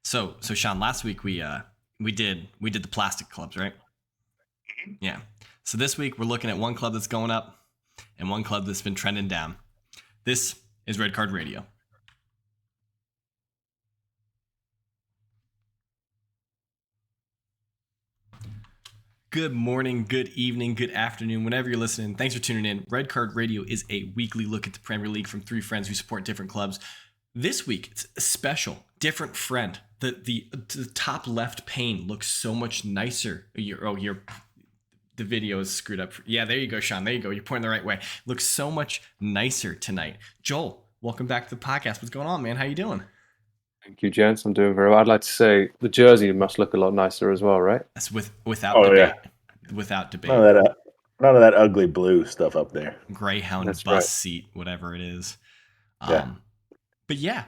So Sean, last week we did the plastic clubs, right? Yeah. So this week we're looking at one club that's going up and one club that's been trending down. This is Red Card Radio. Good morning, good evening, good afternoon, whenever you're listening. Thanks for tuning in. Red Card Radio is a weekly look at the Premier League from three friends who support different clubs. This week, it's a special, different friend. The top left pane looks so much nicer. The video is screwed up. Yeah, there you go, Sean. There you go. You're pointing the right way. Looks so much nicer tonight. Joel, welcome back to the podcast. What's going on, man? How you doing? Thank you, gents. I'm doing very well. I'd like to say the jersey must look a lot nicer as well, right? That's without debate. Yeah. Without debate. None of that ugly blue stuff up there. Greyhound That's bus seat, whatever it is. Yeah. But yeah,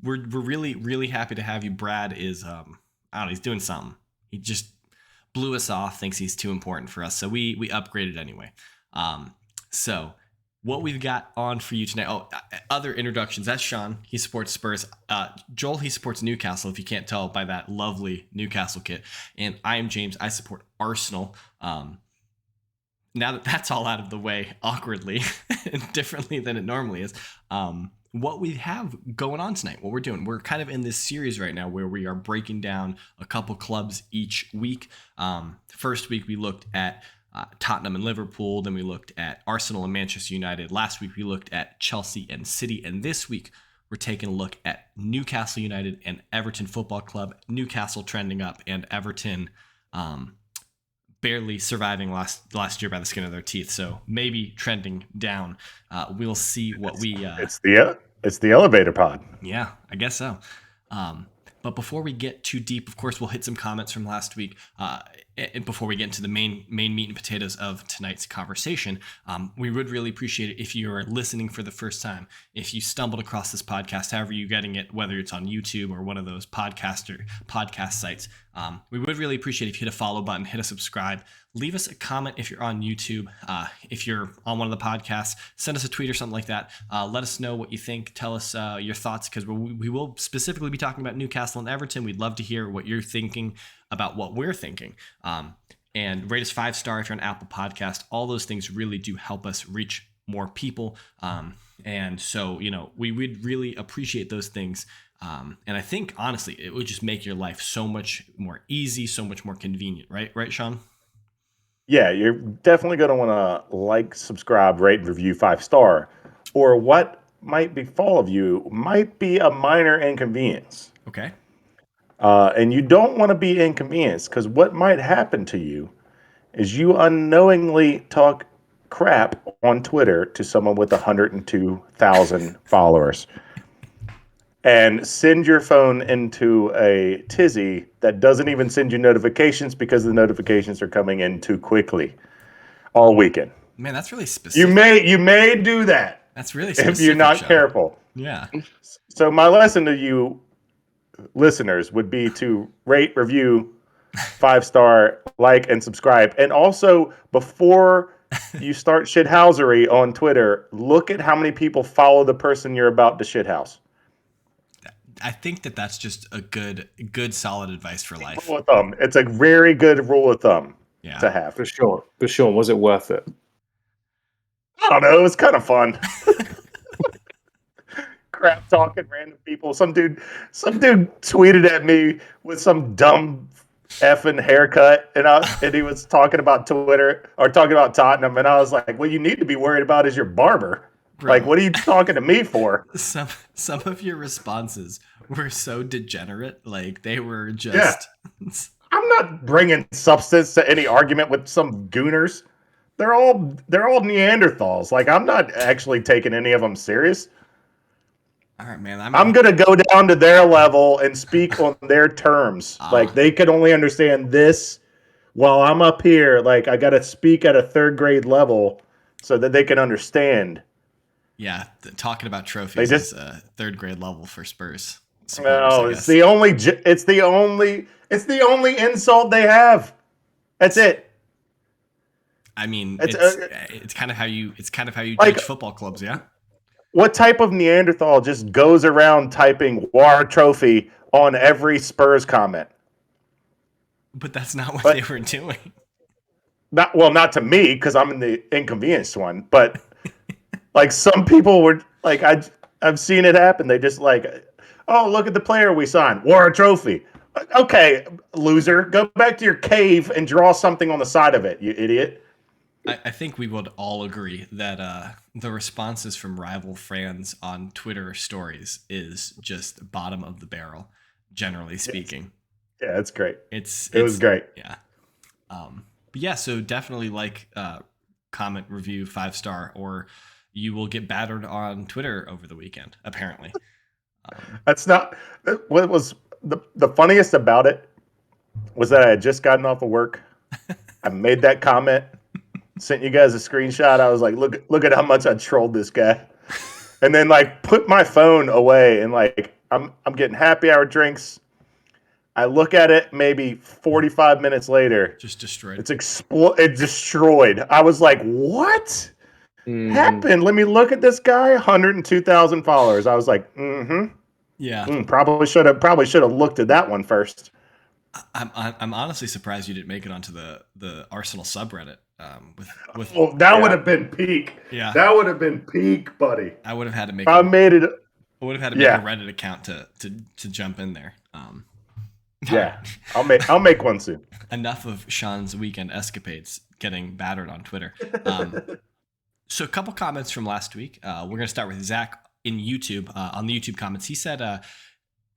we're really, really happy to have you. Brad is, I don't know, he's doing something. He just blew us off, thinks he's too important for us. So we upgraded anyway. So what we've got on for you tonight. Oh, other introductions. That's Sean. He supports Spurs. Joel, he supports Newcastle, if you can't tell by that lovely Newcastle kit. And I am James. I support Arsenal. Now that that's all out of the way, awkwardly and differently than it normally is, what we have going on tonight, what we're doing, we're kind of in this series right now where we are breaking down a couple clubs each week. First week, we looked at Tottenham and Liverpool. Then we looked at Arsenal and Manchester United. Last week, we looked at Chelsea and City. And this week, we're taking a look at Newcastle United and Everton Football Club. Newcastle trending up and Everton barely surviving last year by the skin of their teeth. So maybe trending down. We'll see what it's the elevator pod. Yeah, I guess so. But before we get too deep, of course, we'll hit some comments from last week. And before we get into the main meat and potatoes of tonight's conversation, we would really appreciate it if you are listening for the first time. If you stumbled across this podcast, however you're getting it, whether it's on YouTube or one of those podcast sites, we would really appreciate if you hit a follow button, hit a subscribe, leave us a comment if you're on YouTube. If you're on one of the podcasts, send us a tweet or something like that. Let us know what you think. Tell us your thoughts, because we will specifically be talking about Newcastle and Everton. We'd love to hear what you're thinking about what we're thinking. And rate us 5-star if you're on Apple Podcast. All those things really do help us reach more people. And so, we would really appreciate those things. And I think, honestly, it would just make your life so much more easy, so much more convenient. Right, Sean? Yeah, you're definitely going to want to like, subscribe, rate, review 5-star. Or what might befall of you might be a minor inconvenience. Okay. And you don't want to be inconvenienced, because what might happen to you is you unknowingly talk crap on Twitter to someone with 102,000 followers and send your phone into a tizzy that doesn't even send you notifications because the notifications are coming in too quickly all weekend. Man, that's really specific. You may do that. That's really specific, if you're not Sean. careful. Yeah. So my lesson to you listeners would be to rate, review, 5-star, like, and subscribe. And also, before you start shithousery on Twitter, look at how many people follow the person you're about to shithouse. I think that's just a good solid advice for life. Rule of thumb. It's a very good rule of thumb to have. For sure. For sure. Was it worth it? I don't know. It was kind of fun. Crap talking random people. Some dude tweeted at me with some dumb effing haircut, and he was talking about Twitter or talking about Tottenham, and I was like, "What you need to be worried about is your barber." Bro. Like, what are you talking to me for? Some of your responses were so degenerate. Like, they were just. Yeah. I'm not bringing substance to any argument with some gooners. They're all Neanderthals. Like, I'm not actually taking any of them serious. All right, man. I'm going to go down to their level and speak on their terms. Like, they can only understand this while I'm up here. Like, I got to speak at a 3rd grade level so that they can understand. Yeah, talking about trophies is a 3rd grade level for Spurs. No, it's the only insult they have. That's it. I mean, it's kind of how you judge football clubs, yeah. What type of Neanderthal just goes around typing "War Trophy" on every Spurs comment? But that's not what But they were doing. not to me because I'm in the inconvenienced one, but like some people were like, I've seen it happen. They just like, oh, look at the player we signed, War Trophy. Okay, loser, go back to your cave and draw something on the side of it, you idiot. I think we would all agree that the responses from rival fans on Twitter stories is just bottom of the barrel, generally speaking. Yeah, it's great. It's It was great. yeah. But yeah, so definitely comment, review, 5-star, or you will get battered on Twitter over the weekend, apparently. That's not what was the funniest about it was that I had just gotten off of work. I made that comment, sent you guys a screenshot. I was like, look at how much I trolled this guy. And then like put my phone away and like I'm getting happy hour drinks. I look at it maybe 45 minutes later. Just destroyed. It's destroyed. I was like, what happened? Let me look at this guy. 102,000 followers. I was like, Yeah. probably should have looked at that one first. I'm honestly surprised you didn't make it onto the Arsenal subreddit. With Oh, that would have been peak. Yeah. That would have been peak, buddy. I would have had to make. I made it. I would have had to make a Reddit account to jump in there. Yeah, I'll make one soon. Enough of Sean's weekend escapades getting battered on Twitter. So a couple comments from last week. We're going to start with Zach in YouTube. On the YouTube comments, he said,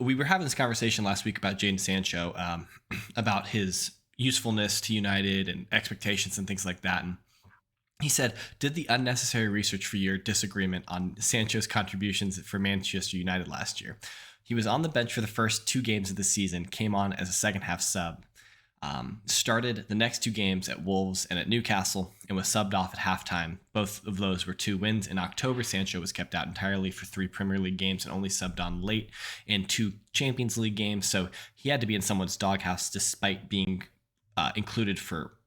we were having this conversation last week about Jadon Sancho, about his usefulness to United and expectations and things like that. And he said, did the unnecessary research for your disagreement on Sancho's contributions for Manchester United last year. He was on the bench for the first 2 games of the season, came on as a second half sub, started the next 2 games at Wolves and at Newcastle, and was subbed off at halftime. Both of those were 2 wins. In October, Sancho was kept out entirely for 3 Premier League games and only subbed on late in 2 Champions League games, so he had to be in someone's doghouse despite being included for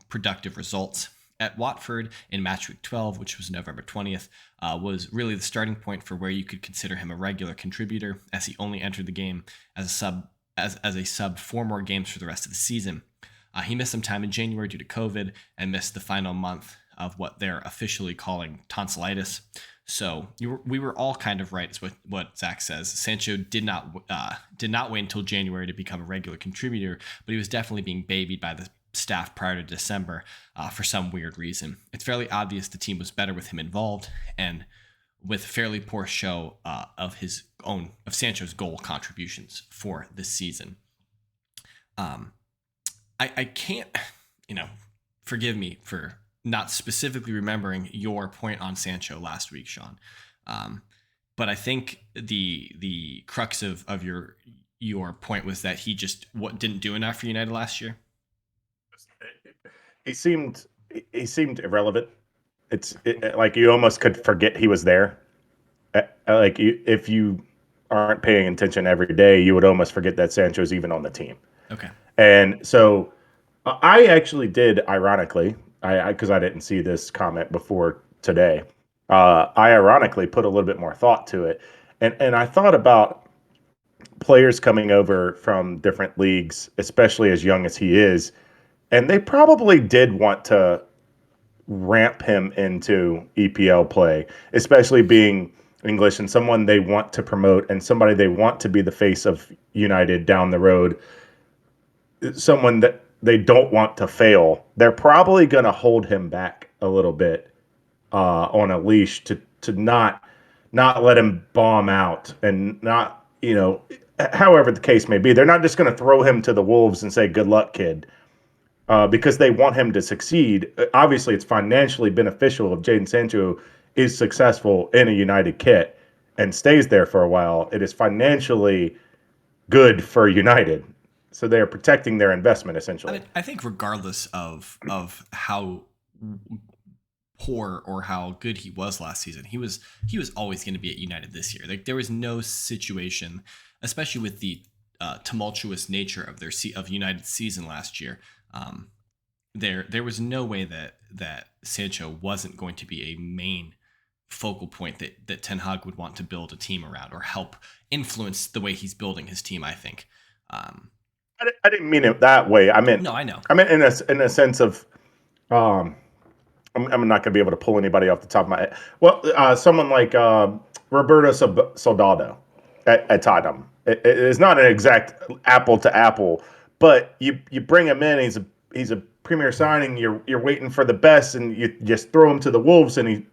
productive results. At Watford in match week 12, which was November 20th, was really the starting point for where you could consider him a regular contributor, as he only entered the game as a sub 4 more games for the rest of the season. He missed some time in January due to COVID and missed the final month of what they're officially calling tonsillitis. So we were all kind of right, is what Zach says. Sancho did not wait until January to become a regular contributor, but he was definitely being babied by the staff prior to December for some weird reason. It's fairly obvious the team was better with him involved, and with fairly poor show of Sancho's goal contributions for this season. I can't, forgive me for not specifically remembering your point on Sancho last week, Sean. But I think the crux of your point was that he just didn't do enough for United last year. He seemed irrelevant. Like you almost could forget he was there. Like if you aren't paying attention every day, you would almost forget that Sancho's even on the team. Okay. And so I actually did, ironically, because I didn't see this comment before today. I ironically put a little bit more thought to it, and I thought about players coming over from different leagues, especially as young as he is. And they probably did want to ramp him into EPL play, especially being English and someone they want to promote and somebody they want to be the face of United down the road, someone that they don't want to fail. They're probably going to hold him back a little bit on a leash to not let him bomb out and not, however the case may be. They're not just going to throw him to the wolves and say, good luck, kid. Because they want him to succeed. Obviously, it's financially beneficial if Jadon Sancho is successful in a United kit and stays there for a while. It is financially good for United. So they are protecting their investment, essentially. I think regardless of how poor or how good he was last season, he was always going to be at United this year. Like there was no situation, especially with the tumultuous nature of United's season last year. There was no way that Sancho wasn't going to be a main focal point that Ten Hag would want to build a team around or help influence the way he's building his team, I think. I didn't mean it that way. I meant No, I know. I meant in a sense of I'm not going to be able to pull anybody off the top of my head. Well, someone like Roberto Soldado at Tottenham. It is not an exact apple to apple, but you bring him in. He's a premier signing. You're waiting for the best, and you just throw him to the wolves, and he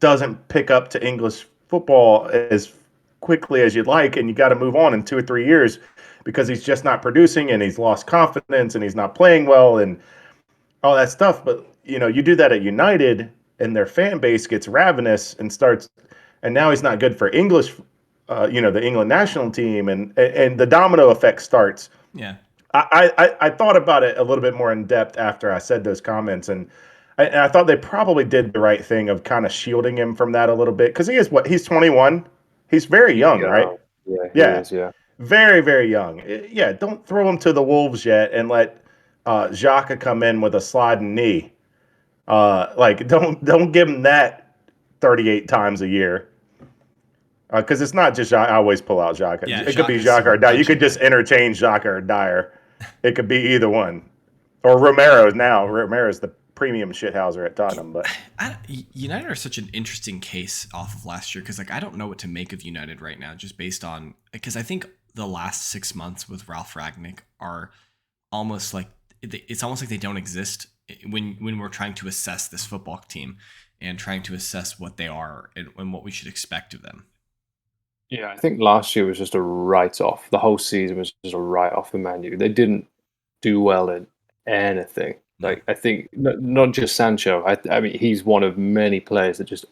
doesn't pick up to English football as quickly as you'd like, and you got to move on in 2 or 3 years because he's just not producing, and he's lost confidence, and he's not playing well, and all that stuff. But you do that at United, and their fan base gets ravenous and starts, and now he's not good for English, the England national team, and the domino effect starts. Yeah. I thought about it a little bit more in depth after I said those comments, and I thought they probably did the right thing of kind of shielding him from that a little bit because he's 21, he's very young, right? Yeah, he Yeah. is, yeah. Very, very young. Yeah, don't throw him to the wolves yet, and let Xhaka come in with a sliding knee. Don't give him that 38 times a year. Because it's not just Xhaka. I always pull out Xhaka. Yeah, It could be Xhaka's Xhaka or Dyer. You could legendary. just interchange Xhaka or Dyer. It could be either one. Or Romero now. Romero's the premium shithouser at Tottenham. But United are such an interesting case off of last year because I don't know what to make of United right now, just based on because I think the last 6 months with Ralph Ragnick are almost like it's almost like they don't exist when we're trying to assess this football team and trying to assess what they are and what we should expect of them. Yeah, I think last year was just a write-off. The whole season was just a write-off for Man U. They didn't do well in anything. Like, I think not just Sancho. I mean, he's one of many players that just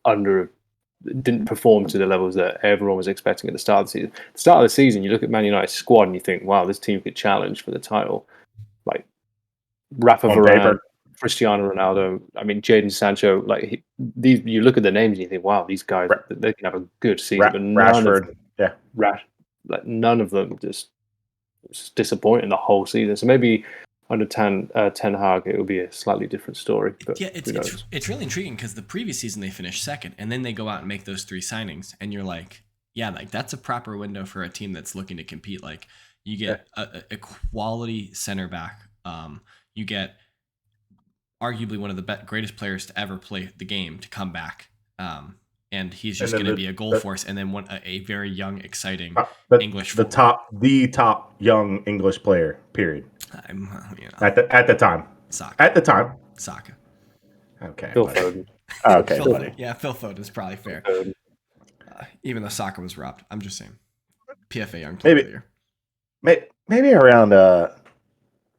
didn't perform to the levels that everyone was expecting at the start of the season. At the start of the season, you look at Man United's squad and you think, wow, this team could challenge for the title. Like Rafa on Varane, paper, Cristiano Ronaldo. I mean, Jadon Sancho. Like these, you look at the names and you think, wow, these guys they can have a good season. But Rashford, none of them just disappointing the whole season. So maybe under Ten Hag, it will be a slightly different story. But yeah, it's really intriguing because the previous season they finished second, and then they go out and make those 3 signings, and you're like, yeah, like that's a proper window for a team that's looking to compete. Like you get a quality center back. You get arguably one of the greatest players to ever play the game to come back. And he's just going to be a goal force, and then a very young, exciting English the forward. top young English player. Period. At the time. Saka. At the time. Saka. Okay. Phil Foden. Okay. Phil Foden. Yeah, Phil Foden is probably fair. Even though Saka was robbed, I'm just saying. PFA Young Player of the Year. Maybe around.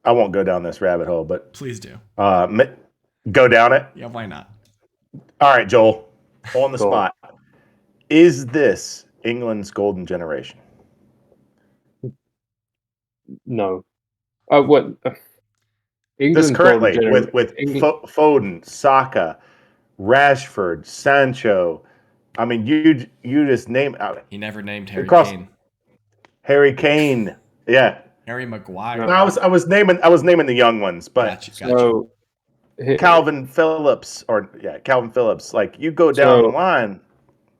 I won't go down this rabbit hole, but please do. Go down it. Yeah, why not? All right, Joel. On the spot. Is this England's golden generation? No. What? This currently with Foden, Saka, Rashford, Sancho. I mean, you just name. He never named Harry Kane. Harry Kane, yeah. Harry Maguire. No, I was naming the young ones, but gotcha. Calvin Phillips. Like you go down the line.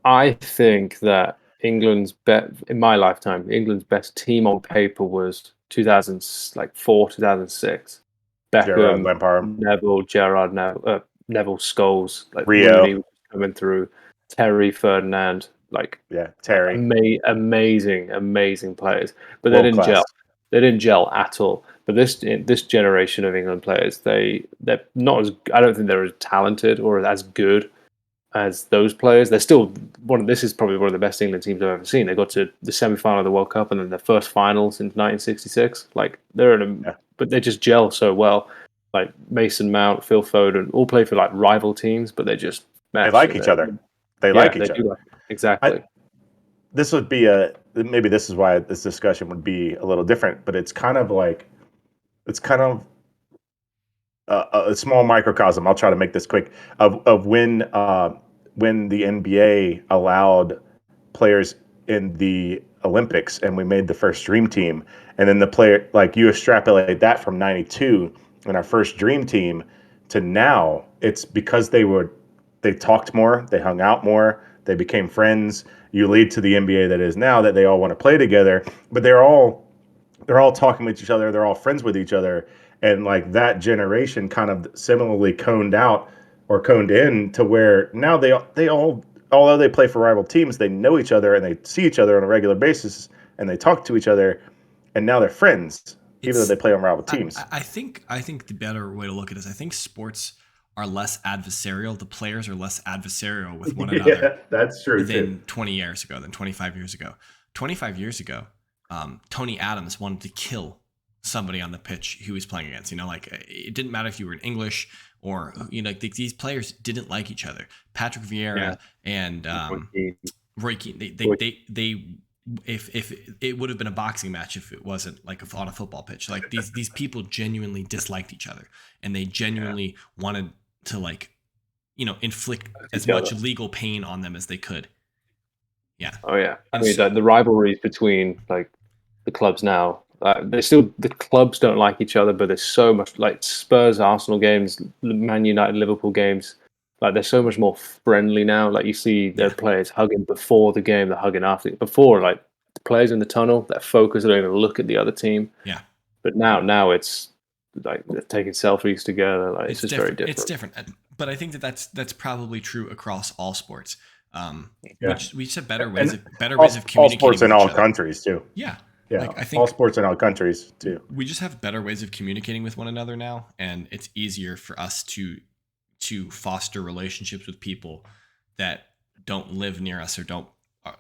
I think that in my lifetime, England's best team on paper was 2004, 2006. Beckham, Lampard, Neville, Gerrard, Neville, Scholes, like Rio Rooney coming through, Terry, Ferdinand, Terry, amazing players, but they didn't gel. They didn't gel at all. But this generation of England players, they're not as. I don't think they're as talented or as good as those players. They're still this is probably one of the best England teams I've ever seen. They got to the semi-final of the World Cup and then their first finals in 1966. Like but they just gel so well. Like Mason Mount, Phil Foden, all play for like rival teams, but they just match. They like each other. They like each other. Exactly. This would be maybe this is why this discussion would be a little different, but it's kind of a small microcosm. I'll try to make this quick of when the NBA allowed players in the Olympics and we made the first dream team, and then the player, like you extrapolate that from 92 and our first dream team to now, it's because they were they talked more, they hung out more, they became friends. You lead to the NBA that is now, that they all want to play together, but they're all talking with each other, they're all friends with each other, and like that generation kind of similarly coned out or coned in to where now they all, although they play for rival teams, they know each other and they see each other on a regular basis and they talk to each other, and now they're friends even though they play on rival teams. I think the better way to look at it is I think sports are less adversarial. The players are less adversarial with one another. Yeah, that's true than too. 20 years ago, than 25 years ago. 25 years ago, Tony Adams wanted to kill somebody on the pitch he was playing against. Like it didn't matter if you were in English or, these players didn't like each other. Patrick Vieira and Roy Keane, they if it would have been a boxing match if it wasn't like on a football pitch. Like these people genuinely disliked each other, and they genuinely wanted to inflict as much legal pain on them as they could. Yeah. Oh yeah. I mean, the rivalries between like the clubs now, the clubs don't like each other, but there's so much like Spurs, Arsenal games, Man United, Liverpool games. Like they're so much more friendly now. Like you see their players hugging before the game, they're hugging after. Before, like the players in the tunnel, they're focused, they don't even look at the other team. Yeah. But now it's like they're taking selfies together. Like it's just very different. It's different, but I think that's probably true across all sports. We just have better ways of communicating. All sports in all other. Countries too. Yeah. Yeah, I think all sports in all countries too. We just have better ways of communicating with one another now, and it's easier for us to foster relationships with people that don't live near us or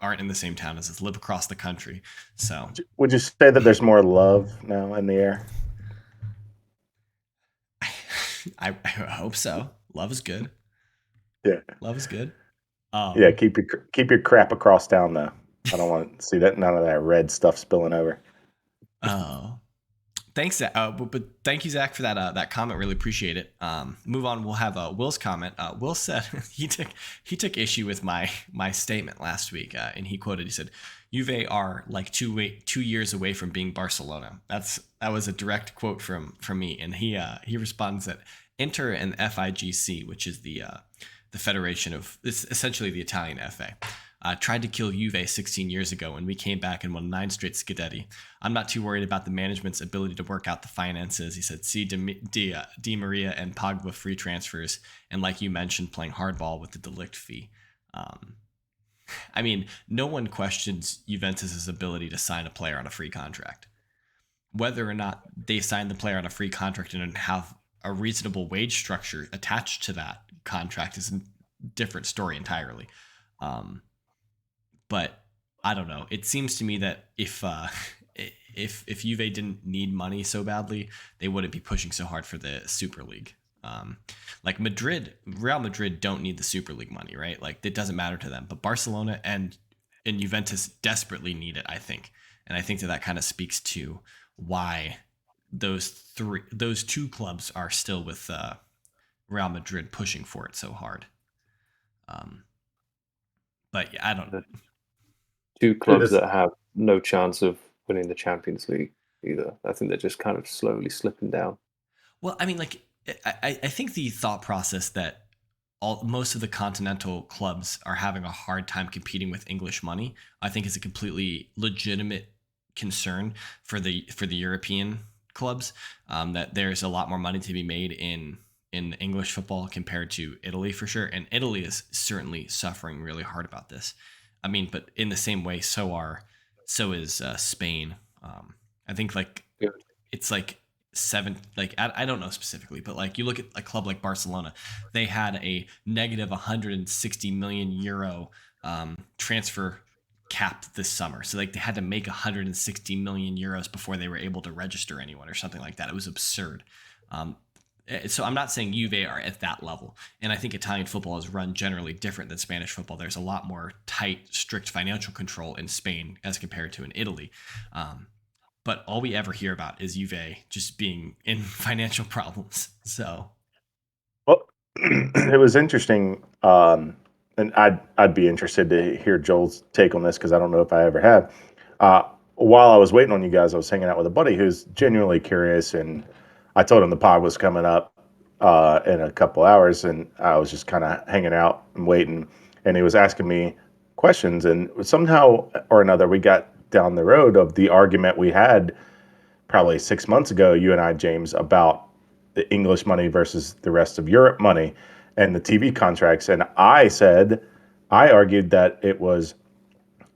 aren't in the same town as us, live across the country. So would you say that there's more love now in the air? I hope so. Love is good. Yeah, love is good. Yeah, keep your crap across town though. I don't want to see none of that red stuff spilling over. Oh, thanks, Zach. But thank you, Zach, for that comment. Really appreciate it. Move on. We'll have Will's comment. Will said he took issue with my statement last week, and he said, "Juve are like 2 years away from being Barcelona." That was a direct quote from me, and he responds that Inter and FIGC, which is the federation of, it's essentially the Italian FA. Tried to kill Juve 16 years ago, and we came back and won 9 straight Scudetti. I'm not too worried about the management's ability to work out the finances. He said, see Di Maria and Pogba free transfers, and like you mentioned, playing hardball with the De Ligt fee. I mean, no one questions Juventus's ability to sign a player on a free contract. Whether or not they sign the player on a free contract and have a reasonable wage structure attached to that contract is a different story entirely. But I don't know. It seems to me that if Juve didn't need money so badly, they wouldn't be pushing so hard for the Super League. Like Real Madrid don't need the Super League money, right? Like it doesn't matter to them. But Barcelona and Juventus desperately need it, I think. And I think that kind of speaks to why those two clubs are still with Real Madrid pushing for it so hard. But yeah, I don't know. 2 clubs that have no chance of winning the Champions League either. I think they're just kind of slowly slipping down. Well, I mean, like, I think the thought process that most of the continental clubs are having a hard time competing with English money, I think is a completely legitimate concern for the European clubs. That there's a lot more money to be made in English football compared to Italy for sure, and Italy is certainly suffering really hard about this. I mean, but in the same way, so is Spain. I think it's like 7. Like I don't know specifically, but like you look at a club like Barcelona, they had a negative 160 million euro transfer cap this summer. So like they had to make 160 million euros before they were able to register anyone or something like that. It was absurd. So I'm not saying Juve are at that level. And I think Italian football is run generally different than Spanish football. There's a lot more tight, strict financial control in Spain as compared to in Italy. But all we ever hear about is Juve just being in financial problems. So, well, it was interesting. And I'd be interested to hear Joel's take on this because I don't know if I ever have. While I was waiting on you guys, I was hanging out with a buddy who's genuinely curious, and I told him the pod was coming up. in a couple hours, and I was just kind of hanging out and waiting, and he was asking me questions, and somehow or another we got down the road of the argument we had probably 6 months ago, you and I, James, about the English money versus the rest of Europe money and the TV contracts. And I argued that it was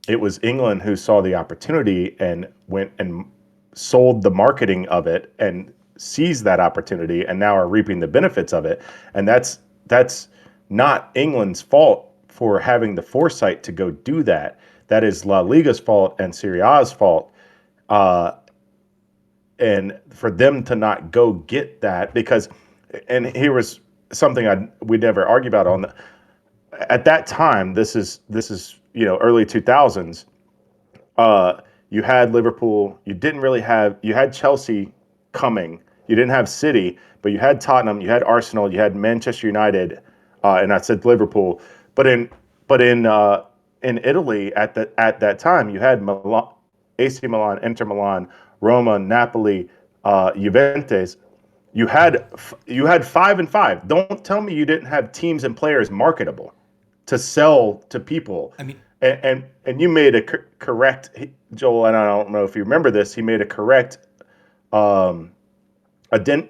England who saw the opportunity and went and sold the marketing of it and seized that opportunity and now are reaping the benefits of it. And that's not England's fault for having the foresight to go do that. That is La Liga's fault and Serie A's fault. And for them to not go get that, because, and here was something we never argue about on at that time. This is early 2000s. You had Liverpool. You had Chelsea coming. You didn't have City, but you had Tottenham. You had Arsenal. You had Manchester United, and I said Liverpool. But in Italy at that time, you had Milan, AC Milan, Inter Milan, Roma, Napoli, Juventus. You had 5 and 5. Don't tell me you didn't have teams and players marketable to sell to people. I mean, and you made a correct, Joel, and I don't know if you remember this. He made a correct amendment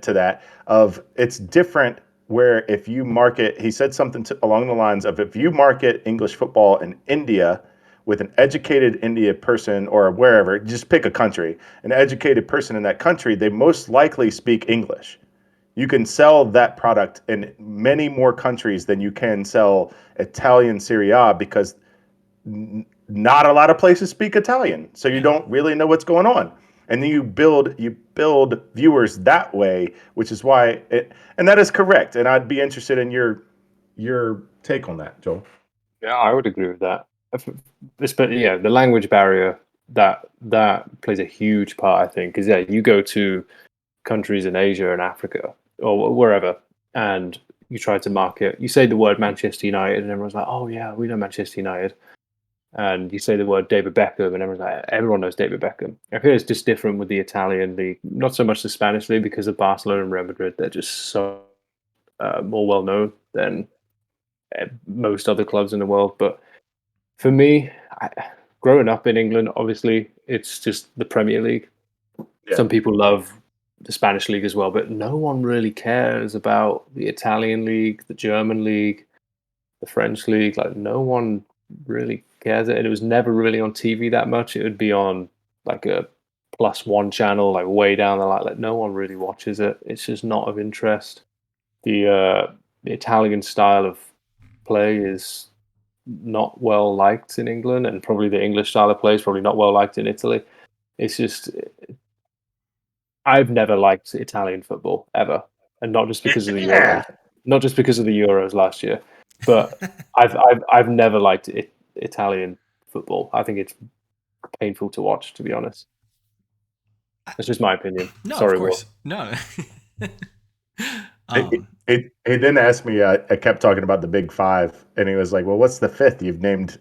to that of it's different. Where if you market, he said something along the lines of, if you market English football in India with an educated India person or wherever, just pick a country, an educated person in that country, they most likely speak English. You can sell that product in many more countries than you can sell Italian Serie A, because not a lot of places speak Italian. So you don't really know what's going on. And then you build viewers that way, which is why and that is correct. And I'd be interested in your take on that, Joel. Yeah, I would agree with that. The language barrier that plays a huge part, I think, because you go to countries in Asia and Africa or wherever, and you try to market. You say the word Manchester United, and everyone's like, "Oh yeah, we know Manchester United." And you say the word David Beckham, and everyone knows David Beckham. I feel it's just different with the Italian league, not so much the Spanish league, because of Barcelona and Real Madrid. They're just so more well known than most other clubs in the world. But for me, growing up in England, obviously, it's just the Premier League. Yeah. Some people love the Spanish league as well, but no one really cares about the Italian league, the German league, the French league. Like, no one really cares. And it was never really on TV that much. It would be on like a +1 channel, like way down the line. Like, no one really watches it. It's just not of interest. The Italian style of play is not well liked in England, and probably the English style of play is probably not well liked in Italy. It's just, I've never liked Italian football ever, and not just because of the Euros, not just because of the Euros last year, but I've never liked Italian football. I think it's painful to watch, to be honest. That's just my opinion. No, sorry, of course, no. He then asked me. I kept talking about the Big Five, and he was like, "Well, what's the fifth? You've named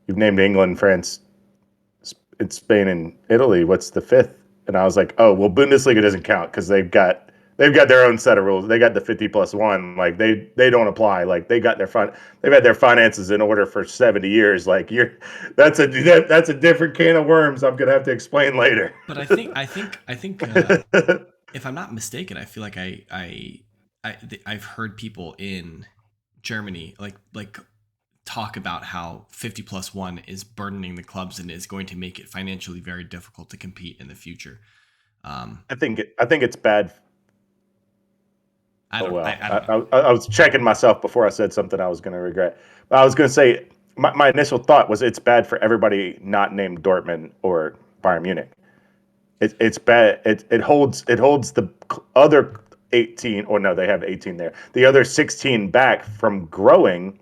England, France, Spain, and Italy. What's the fifth?" And I was like, "Oh, well, Bundesliga doesn't count because they've got their own set of rules. They got the 50+1. Like they don't apply. Like they've had their finances in order for 70 years. Like that's a different can of worms. I'm gonna have to explain later." But I think if I'm not mistaken, I feel like I've heard people in Germany like talk about how 50+1 is burdening the clubs and is going to make it financially very difficult to compete in the future. I think it's bad. I don't know. I was checking myself before I said something I was going to regret. But I was going to say my initial thought was it's bad for everybody not named Dortmund or Bayern Munich. It's bad. It holds the other 18, or no, they have 18 there. The other 16 back from growing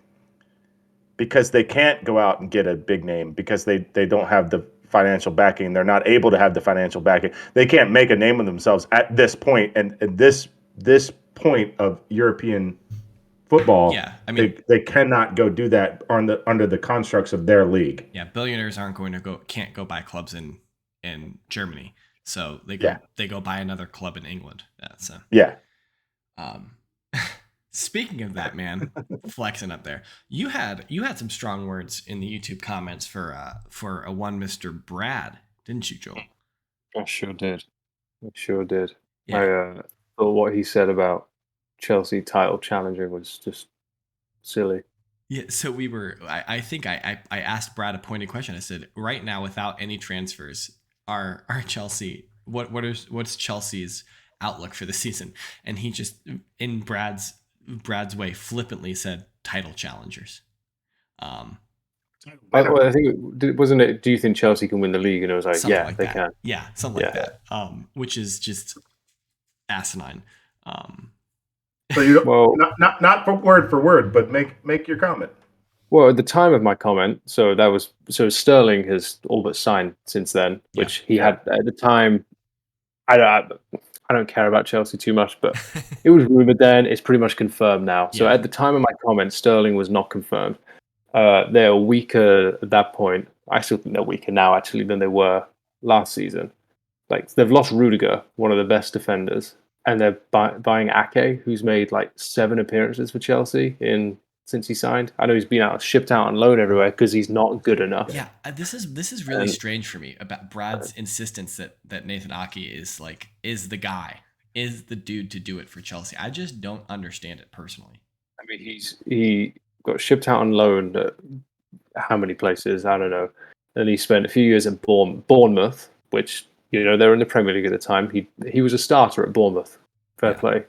because they can't go out and get a big name because they don't have the financial backing. They're not able to have the financial backing. They can't make a name of themselves at this point. And this point of European football, yeah, I mean, they cannot go do that under the constructs of their league. Yeah, billionaires can't go buy clubs in Germany. So they go buy another club in England. Um, speaking of that, man, flexing up there. You had some strong words in the YouTube comments for a one Mr. Brad, didn't you, Joel? I sure did. Yeah. I thought what he said about Chelsea title challenging was just silly. Yeah, so we were. I think I asked Brad a pointed question. I said, right now, without any transfers, are Chelsea what's Chelsea's outlook for the season? And he just, in Brad's way, flippantly said title challengers. I think wasn't it? Do you think Chelsea can win the league? And it was like, Something yeah, like they that. can. Yeah, something like that. Which is just asinine. So you don't, Well, not for word, but make your comment. Well, at the time of my comment, so Sterling has all but signed since then, which he had at the time. I don't care about Chelsea too much, but it was rumored then. It's pretty much confirmed now. So at the time of my comment, Sterling was not confirmed. They're weaker at that point. I still think they're weaker now, actually, than they were last season. Like they've lost Rudiger, one of the best defenders, and they're buying Ake, who's made like 7 appearances for Chelsea since he signed. I know he's been shipped out on loan everywhere because he's not good enough. Yeah, this is really strange for me about Brad's insistence that Nathan Ake is the guy, is the dude to do it for Chelsea. I just don't understand it personally. I mean, he got shipped out on loan at how many places? I don't know. And he spent a few years at Bournemouth, which they're in the Premier League at the time. He was a starter at Bournemouth. Fair play.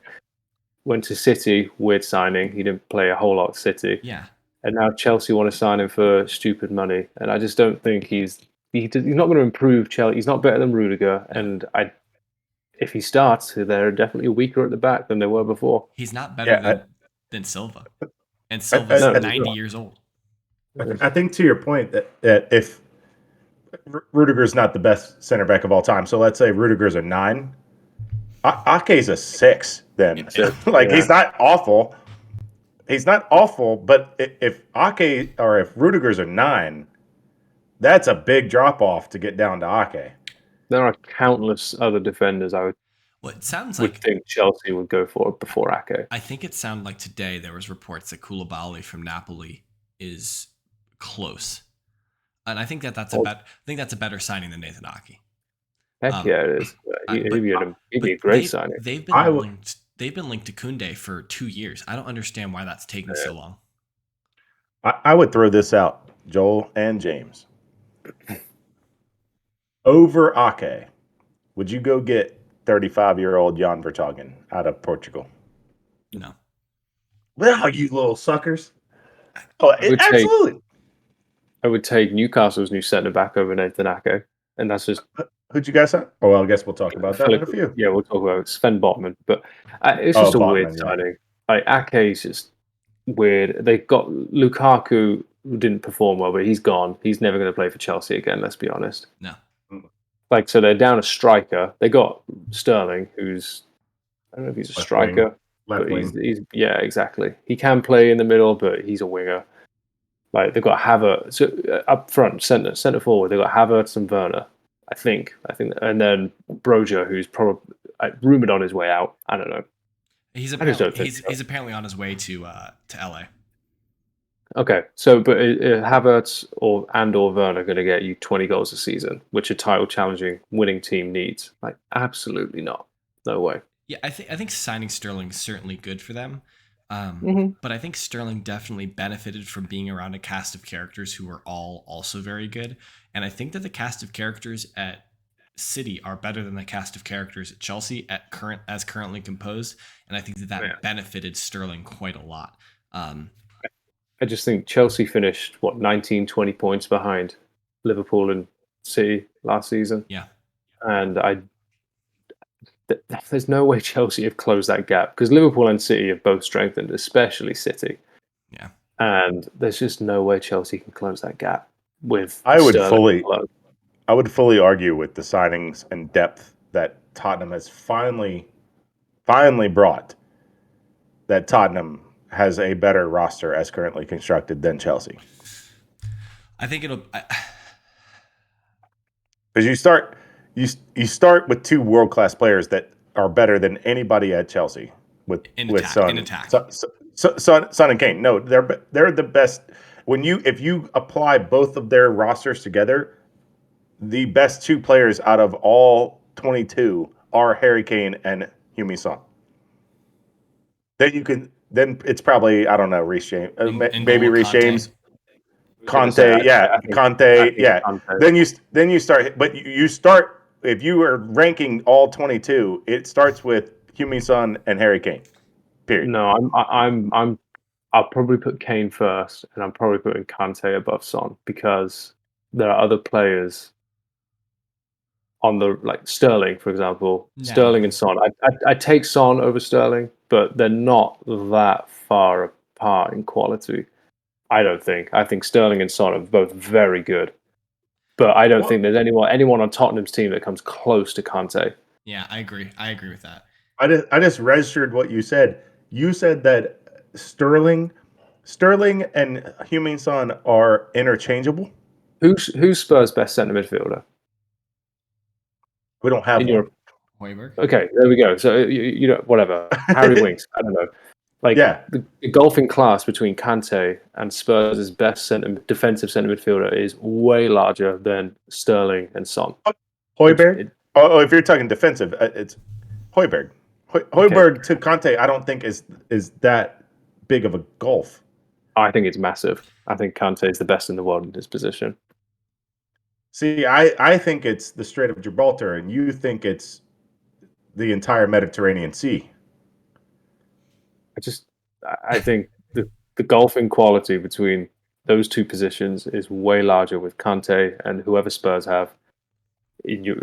Went to City, weird signing. He didn't play a whole lot at City. Yeah. And now Chelsea want to sign him for stupid money. And I just don't think he's not going to improve Chelsea. He's not better than Rudiger. And if he starts, they're definitely weaker at the back than they were before. He's not better than Silva. And Silva's 90 years old. I think to your point that if Rudiger's not the best center back of all time, so let's say Rudiger's a 9, Ake's a 6 then. He's not awful. He's not awful, but if Ake or if Rudiger's a 9, that's a big drop off to get down to Ake. There are countless other defenders I it sounds would think Chelsea would go for before Ake. I think it sounded like today there was reports that Koulibaly from Napoli is close, and I think that's a better signing than Nathan Ake. Heck yeah, it is. He'd be a great signing. They've been linked to Koundé for 2 years. I don't understand why that's taking so long. I would throw this out, Joel and James. Over Ake, would you go get 35-year-old Jan Vertonghen out of Portugal? No. Well, you little suckers. Oh, absolutely. I would take Newcastle's new centre back over Nathan Ake, and that's just. Who'd you guys have? Oh, well, I guess we'll talk about that in a few. Yeah, we'll talk about Sven Botman, but it's just a weird signing. Like Ake's just weird. They got Lukaku, who didn't perform well, but he's gone. He's never going to play for Chelsea again. Let's be honest. No. So they're down a striker. They got Sterling, who's I don't know if he's a striker. Left wing. He's exactly. He can play in the middle, but he's a winger. Like they've got Havertz. So up front, centre forward. They've got Havertz and Werner. I think, and then Broja, who's probably rumored on his way out. I don't know. He's apparently on his way to LA. Okay, so but Havertz or Werner are going to get you 20 goals a season, which a title challenging winning team needs. Like absolutely not, no way. Yeah, I think signing Sterling is certainly good for them. But I think Sterling definitely benefited from being around a cast of characters who are all also very good. And I think that the cast of characters at City are better than the cast of characters at Chelsea as currently composed. And I think that benefited Sterling quite a lot. I just think Chelsea finished 19, 20 points behind Liverpool and City last season. Yeah. And there's no way Chelsea have closed that gap because Liverpool and City have both strengthened, especially City. Yeah. And there's just no way Chelsea can close that gap with I would fully argue with the signings and depth that Tottenham has finally brought, that Tottenham has a better roster as currently constructed than Chelsea. I think it'll because you start with 2 world-class players that are better than anybody at Chelsea. with in with attack. Son and Kane. No, they're the best. If you apply both of their rosters together, the best two players out of all 22 are Harry Kane and Heung-min Son. Then it's probably, I don't know, Reece James, maybe Reece James, Conte, Conte, Conte. Then you start, but you start, if you are ranking all 22, it starts with Heung-min Son and Harry Kane. Period. No, I'll probably put Kane first, and I'm probably putting Conte above Son because there are other players on the, like Sterling, for example. No. Sterling and Son. I take Son over Sterling, but they're not that far apart in quality. I don't think. I think Sterling and Son are both very good, but I don't think there's anyone on Tottenham's team that comes close to Conte. Yeah, I agree. I agree with that. I just registered what you said. You said that Sterling and Heung-min Son are interchangeable. Who's Spurs' best centre midfielder? We don't have one. Højbjerg. Okay, there we go. So you know, whatever. Harry Winks. I don't know. Like the golfing class between Kante and Spurs' best defensive centre midfielder is way larger than Sterling and Son. Højbjerg. If you're talking defensive, it's Højbjerg. Højbjerg to Kante, I don't think is that big of a gulf. I think it's massive. I think Kante is the best in the world in his position. See, I think it's the Strait of Gibraltar, and you think it's the entire Mediterranean Sea. I think the golfing quality between those two positions is way larger with Kante and whoever Spurs have,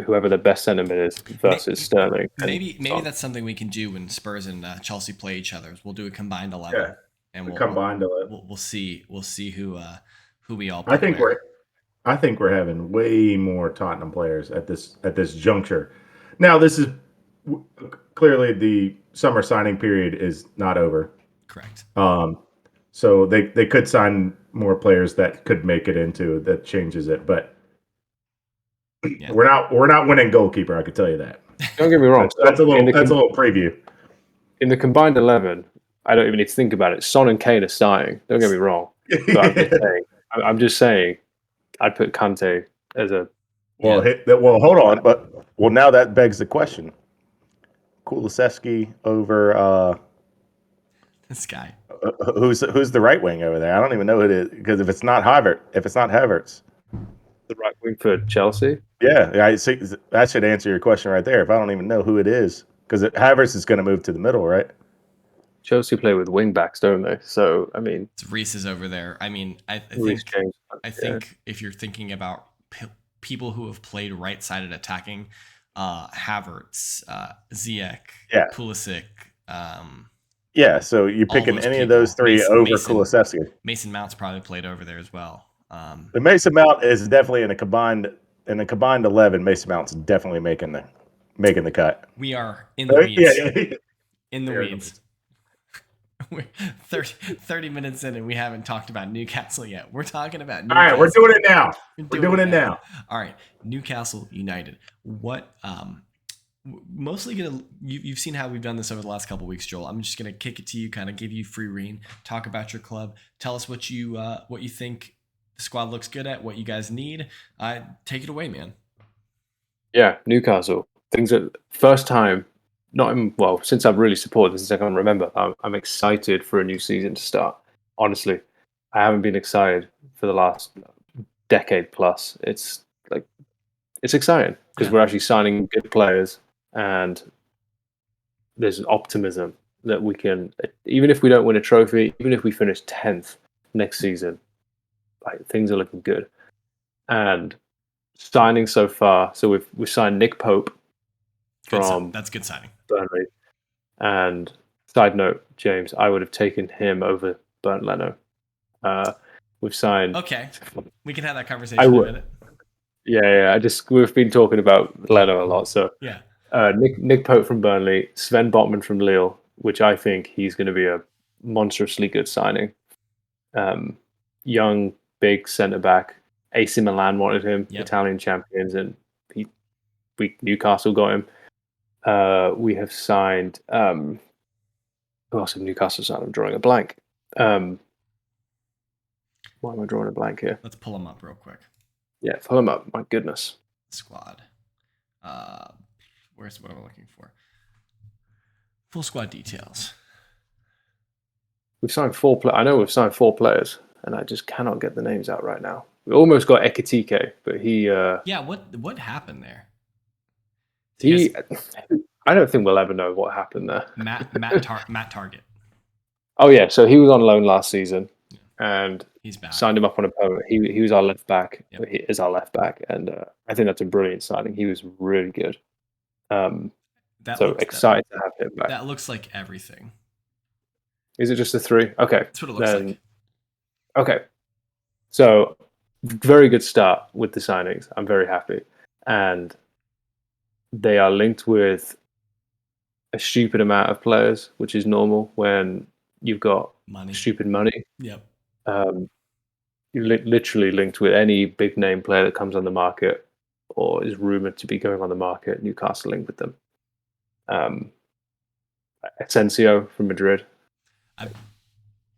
whoever the best centre mid is versus Sterling. Maybe that's something we can do when Spurs and Chelsea play each other. We'll do a combined 11, and we'll see who we all play. I think we're having way more Tottenham players at this juncture. Now, this is clearly the summer signing period is not over. Correct. So they could sign more players that could make it into that changes it, but we're not winning goalkeeper. I could tell you that. Don't get me wrong. That's a little preview. In the combined 11, I don't even need to think about it. Son and Kane are starting. Don't get me wrong. But I'm just saying. I'd put Kante as a... Well, hold on. But now that begs the question. Kulusevski over... this guy. Who's the right wing over there? I don't even know who it is. Because if it's not Havertz... The right wing for Chelsea? Yeah, I see. That should answer your question right there. If I don't even know who it is. Because Havertz is going to move to the middle, right? Chelsea play with wing backs, don't they? So, I mean... Reece is over there. I mean, I think if you're thinking about people who have played right-sided attacking, Havertz, Ziyech, Pulisic... so you're picking any of those three over Kulusevski. Mason Mount's probably played over there as well. The Mason Mount is definitely in a combined 11. Mason Mount's definitely making the cut. We are in the weeds. In the weeds. We're 30 minutes in and we haven't talked about Newcastle yet. We're talking about Newcastle. All right, we're doing it now. We're doing it now. All right, Newcastle United. What mostly you've seen how we've done this over the last couple of weeks, Joel. I'm just gonna kick it to you, kind of give you free rein, talk about your club, tell us what you think the squad looks good at, what you guys need. Take it away, man. Yeah, Newcastle. Things are first time. Since I've really supported this, since I can remember, I'm excited for a new season to start. Honestly, I haven't been excited for the last decade plus. It's exciting because we're actually signing good players, and there's an optimism that we can, even if we don't win a trophy, even if we finish 10th next season, things are looking good. And signing so far, so we've signed Nick Pope. That's good signing. Burnley. And side note, James, I would have taken him over Bernd Leno. We've signed. Okay, we can have that conversation in a minute. Yeah. We've been talking about Leno a lot. So yeah, Nick Pope from Burnley, Sven Botman from Lille, which I think he's going to be a monstrously good signing. Young, big centre back. AC Milan wanted him, Italian champions, and Newcastle got him. We have signed Who else have Newcastle signed? I'm drawing a blank. Why am I drawing a blank here? Let's pull them up real quick. Yeah, pull them up. My goodness. Squad. Where's what I'm looking for? Full squad details. We've signed I know we've signed 4 players, and I just cannot get the names out right now. We almost got Ekitike, but he. Yeah, what happened there? I don't think we'll ever know what happened there. Matt Target. Oh yeah, so he was on loan last season, and he's back. Signed him up on a permanent. He was our left back. Yep. He is our left back, and I think that's a brilliant signing. He was really good. Excited to have him back. That looks like everything. Is it just the 3? Okay, that's what it looks like. Okay, so very good start with the signings. I'm very happy, and they are linked with a stupid amount of players, which is normal when you've got stupid money. Yep. You're literally linked with any big name player that comes on the market or is rumored to be going on the market. Newcastle linked with them. Asensio from Madrid.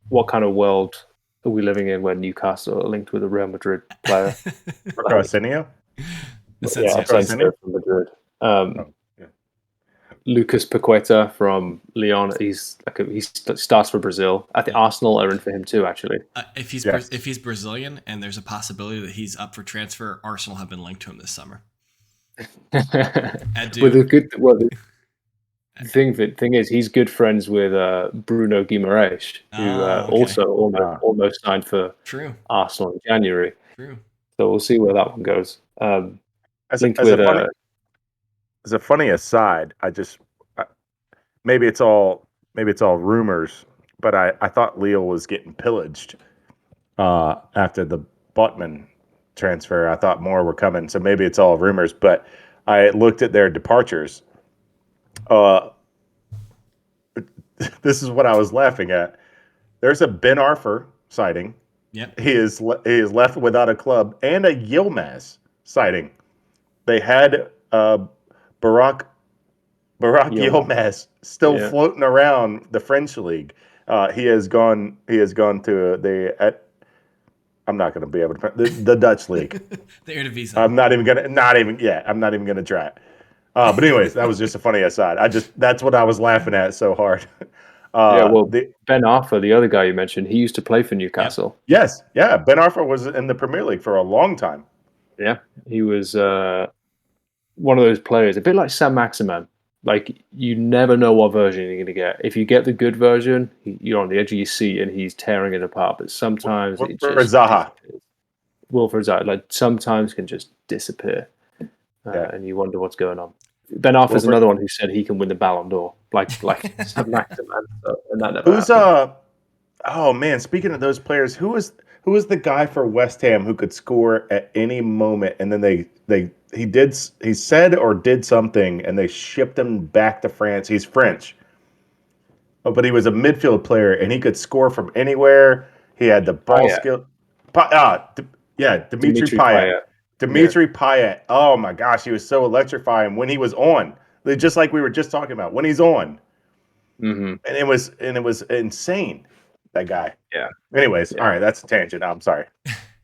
What kind of world are we living in when Newcastle are linked with a Real Madrid player? Asensio? Asensio from Madrid. Lucas Paqueta from Lyon. He starts for Brazil. I think Arsenal are in for him too. Actually, if he's Brazilian and there's a possibility that he's up for transfer, Arsenal have been linked to him this summer. The thing is, he's good friends with Bruno Guimaraes, who also almost signed for Arsenal in January. True. So we'll see where that one goes. As a funny aside, maybe it's all rumors, but I thought Lille was getting pillaged after the Botman transfer. I thought more were coming, so maybe it's all rumors. But I looked at their departures. This is what I was laughing at. There's a Ben Arfa sighting. Yep. He is left without a club, and a Yilmaz sighting. They had Barack Yilmaz still floating around the French league. He has gone to I'm not going to be able to the Dutch league. The Eredivisie. I'm not even going to try it. But anyways, that was just a funny aside. That's what I was laughing at so hard. Ben Arfa, the other guy you mentioned, he used to play for Newcastle. Yep. Yes, yeah. Ben Arfa was in the Premier League for a long time. Yeah, he was one of those players, a bit like Sam Maximan. Like, you never know what version you're going to get. If you get the good version, you're on the edge of your seat and he's tearing it apart. But sometimes Wilfried Zaha, like sometimes can just disappear, and you wonder what's going on. Ben Arfa's another one who said he can win the Ballon d'Or, like Sam Maximan, and that never happened. Oh man, speaking of those players, who was the guy for West Ham who could score at any moment, and then he said or did something, and they shipped him back to France. He's French, but he was a midfield player, and he could score from anywhere. He had the ball skill. Dimitri Payet. Dimitri Payet. Oh my gosh, he was so electrifying when he was on. Just like we were just talking about, when he's on. Mm-hmm. And it was insane. That guy. Yeah. Anyways, all right, that's a tangent. I'm sorry.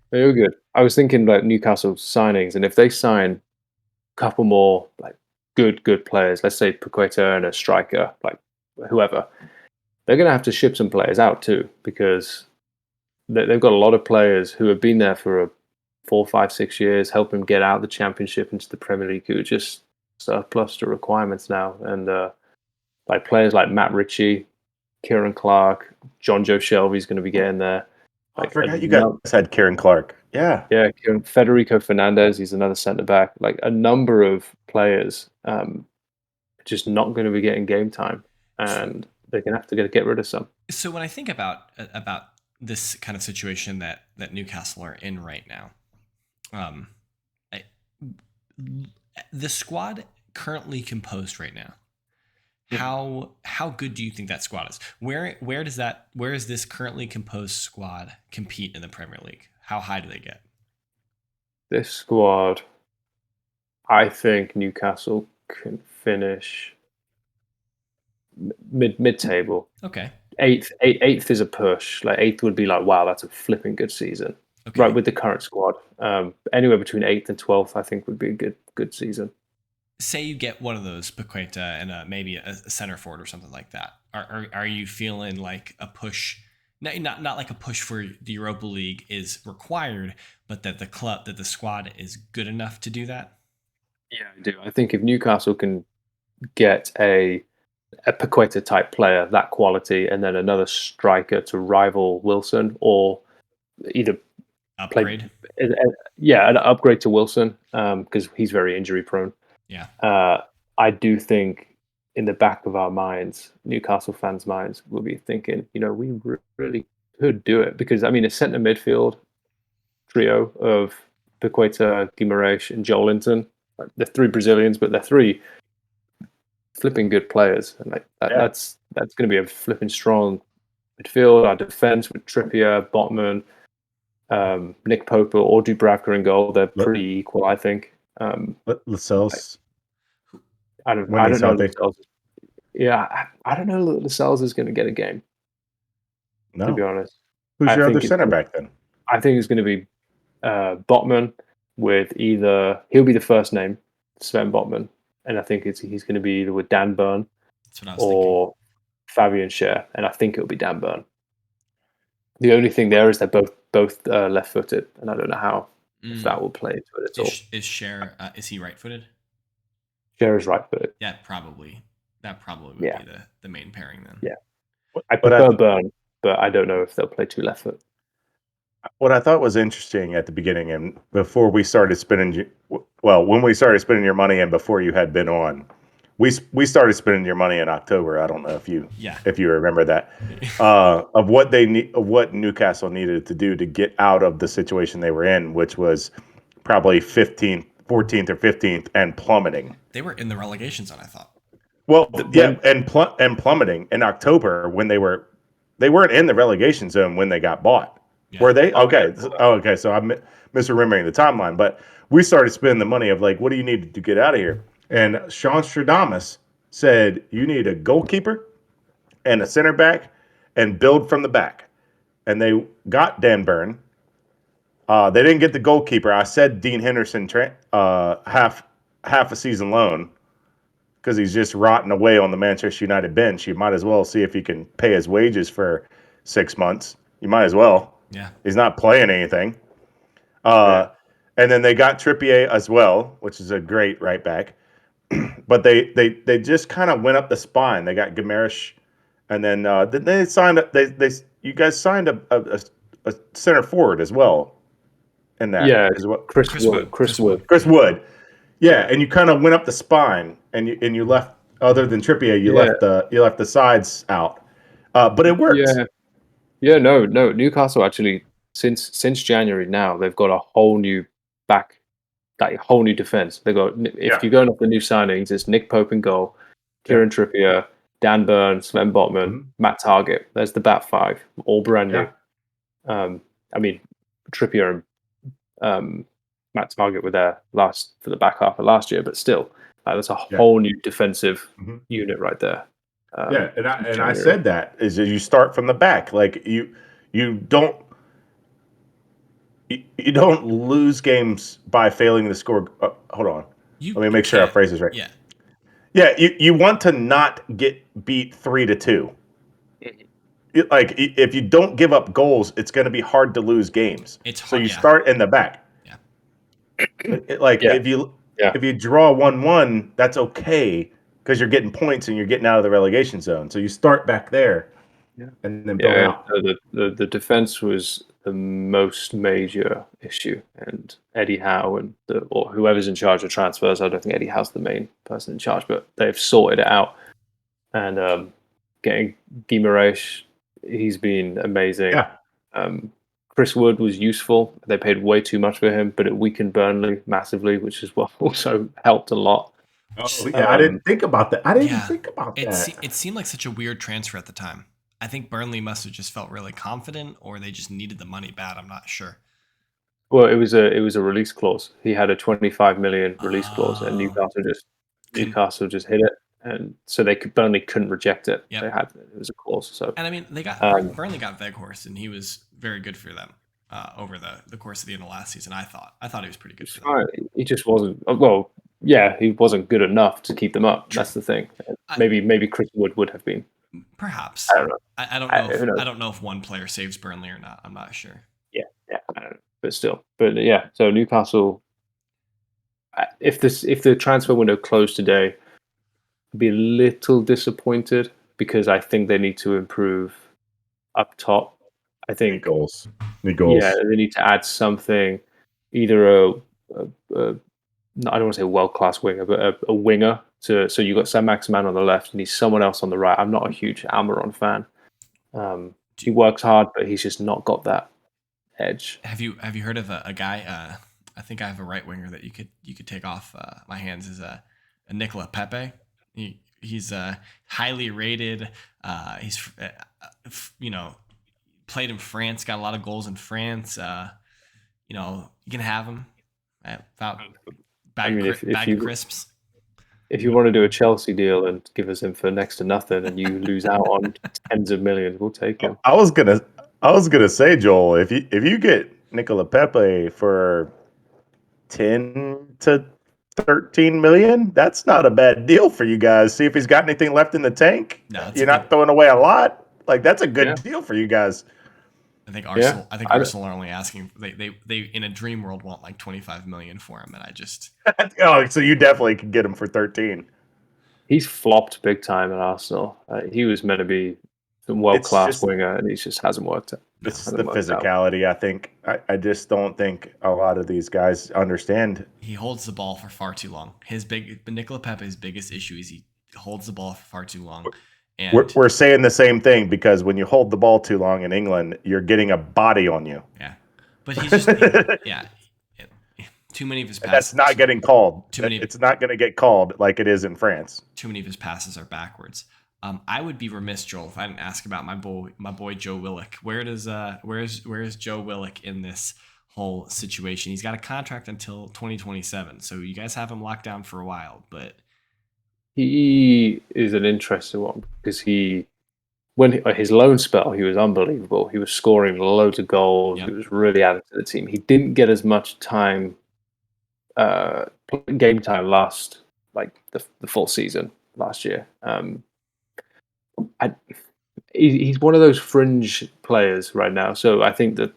They were good. I was thinking about Newcastle signings, and if they sign a couple more like good players, let's say Paqueta and a striker, like whoever, they're going to have to ship some players out too, because they've got a lot of players who have been there for 4, 5, 6 years, help them get out of the Championship into the Premier League, who are just surplus to requirements now. And like players like Matt Ritchie, Kieran Clark, John Joe Shelby's going to be getting there. I forgot you guys had Kieran Clark. Yeah. Yeah, Federico Fernandez, he's another centre-back. Like a number of players just not going to be getting game time, and they're going to have to get rid of some. So when I think about this kind of situation that Newcastle are in right now, the squad currently composed right now, how good do you think that squad is? Where is this currently composed squad compete in the Premier League? How high do they get? This squad, I think Newcastle can finish mid table. Okay. Eighth is a push. Like eighth would be like, wow, that's a flipping good season. Okay. Right, with the current squad. Anywhere between 8th and 12th, I think, would be a good season. Say you get one of those, Paqueta, and maybe a center forward or something like that. Are you feeling like a push? Not like a push for the Europa League is required, but that the squad is good enough to do that? Yeah, I do. I think if Newcastle can get a Paqueta type player, that quality, and then another striker to rival Wilson, or either Upgrade. An upgrade to Wilson, because he's very injury prone. Yeah. I do think in the back of our minds, Newcastle fans' minds, will be thinking, we really could do it, because I mean, a centre midfield trio of Paqueta, Guimaraes, and Joelinton. They're 3 Brazilians, but they're 3 flipping good players, and that's going to be a flipping strong midfield. Our defense with Trippier, Botman, Nick Pope, or Dubravka in goal, they're pretty equal, I think. Lascelles. I don't know. Lascelles. Yeah, I don't know that Lascelles is going to get a game. No. To be honest. Who's your other center back then? I think it's going to be Botman with either he'll be the first name, Sven Botman, and I think he's going to be either with Dan Burn or Fabian Schär, and I think it'll be Dan Burn. The only thing there is they're both left-footed, and I don't know how if that will play into it at all. Is Schär is he right-footed? Schär is right-footed. Yeah, probably. That probably would be the main pairing then. Yeah, I prefer Burn, but I don't know if they'll play 2 left foot. What I thought was interesting at the beginning, and before we started spending, when we started spending your money, and before you had been on, we started spending your money in October. I don't know if you remember that, of what Newcastle needed to do to get out of the situation they were in, which was probably 14th or 15th, and plummeting. They were in the relegation zone, I thought. Well, and plummeting in October when they weren't in the relegation zone when they got bought. Yeah. Were they? Okay. Okay. So I'm misremembering the timeline, but we started spending the money of like, what do you need to get out of here? And Sean Stradamus said, you need a goalkeeper and a center back and build from the back. And they got Dan Burn. They didn't get the goalkeeper. I said Dean Henderson half a season loan because he's just rotting away on the Manchester United bench. You might as well see if you can pay his wages for 6 months. You might as well. Yeah, he's not playing anything. And then they got Trippier as well, which is a great right back. But they just kind of went up the spine. They got Guimaraes, and then they signed up. You guys signed a center forward as well. In that, Chris Wood. Yeah, and you kind of went up the spine, and you left. Other than Trippier, you left the sides out. But it worked. Yeah, no. Newcastle actually since January now they've got a whole new whole new defense. They got if you're going off the new signings, it's Nick Pope in goal, Kieran Trippier, Dan Burn, Sven Botman, Matt Targett. There's the bat 5, all brand new. I mean, Trippier and Matt Targett were there for the back half of last year, but still, that's a whole new defensive unit right there. And I said that is that you start from the back. Like you don't lose games by failing to score. Hold on, let me make sure I phrase this right. Yeah. You want to not get beat 3-2. Like if you don't give up goals, it's going to be hard to lose games. So you start in the back. If you draw 1-1, that's okay. Because you're getting points and you're getting out of the relegation zone. So you start back there and then build out. The defense was the most major issue. And Eddie Howe or whoever's in charge of transfers, I don't think Eddie Howe's the main person in charge, but they've sorted it out. And getting Guimaraes, he's been amazing. Yeah. Chris Wood was useful. They paid way too much for him, but it weakened Burnley massively, which is what also helped a lot. Oh, yeah, I didn't think about that. It seemed like such a weird transfer at the time. I think Burnley must have just felt really confident, or they just needed the money bad. I'm not sure. Well, it was a release clause. He had a 25 million release clause, and Newcastle just hit it. and so Burnley couldn't reject it. Yep. It was a clause. So, and I mean, Burnley got Weghorst, and he was very good for them over the course of the end of last season. I thought he was pretty good for them. He just wasn't. Well, yeah, he wasn't good enough to keep them up. True. That's the thing. Maybe Chris Wood would have been. Perhaps. I don't know. I don't know. I don't know if one player saves Burnley or not. I'm not sure. Yeah. I don't know. But still, yeah. So Newcastle, if the transfer window closed today, I'd be a little disappointed because I think they need to improve up top. I think goals. Yeah, they need to add something, either I don't want to say world-class winger, but a winger. So you've got Sam Maximan on the left, and he's someone else on the right. I'm not a huge Almiron fan. He works hard, but he's just not got that edge. Have you heard of a guy? I think I have a right winger that you could take off my hands. Is a Nicola Pepe. He's highly rated. He's played in France, got a lot of goals in France. You can have him at about bag of crisps. If you want to do a Chelsea deal and give us him for next to nothing, and you lose out on tens of millions, we'll take him. I was gonna say, Joel, if you get Nicola Pepe for 10 to 13 million, that's not a bad deal for you guys. See if he's got anything left in the tank. No, you're not throwing away a lot. Like, that's a good deal for you guys. I think Arsenal. I think Arsenal are only asking. They in a dream world want like 25 million for him, and I just. Oh, so you definitely could get him for 13. He's flopped big time at Arsenal. He was meant to be a world-class winger, and he just hasn't worked out. It's the physicality. I think. I just don't think a lot of these guys understand. He holds the ball for far too long. Nicola Pepe's biggest issue is he holds the ball for far too long. And we're saying the same thing, because when you hold the ball too long in England, you're getting a body on you. Yeah, but he's just too many of his passes. That's not getting called. It's not going to get called like it is in France. Too many of his passes are backwards. I would be remiss, Joel, if I didn't ask about my boy Joe Willock. Where's Joe Willock in this whole situation? He's got a contract until 2027, so you guys have him locked down for a while, but. He is an interesting one because when his loan spell, he was unbelievable. He was scoring loads of goals. Yep. He was really added to the team. He didn't get as much time, game time last, like the full season last year. He's one of those fringe players right now. So I think that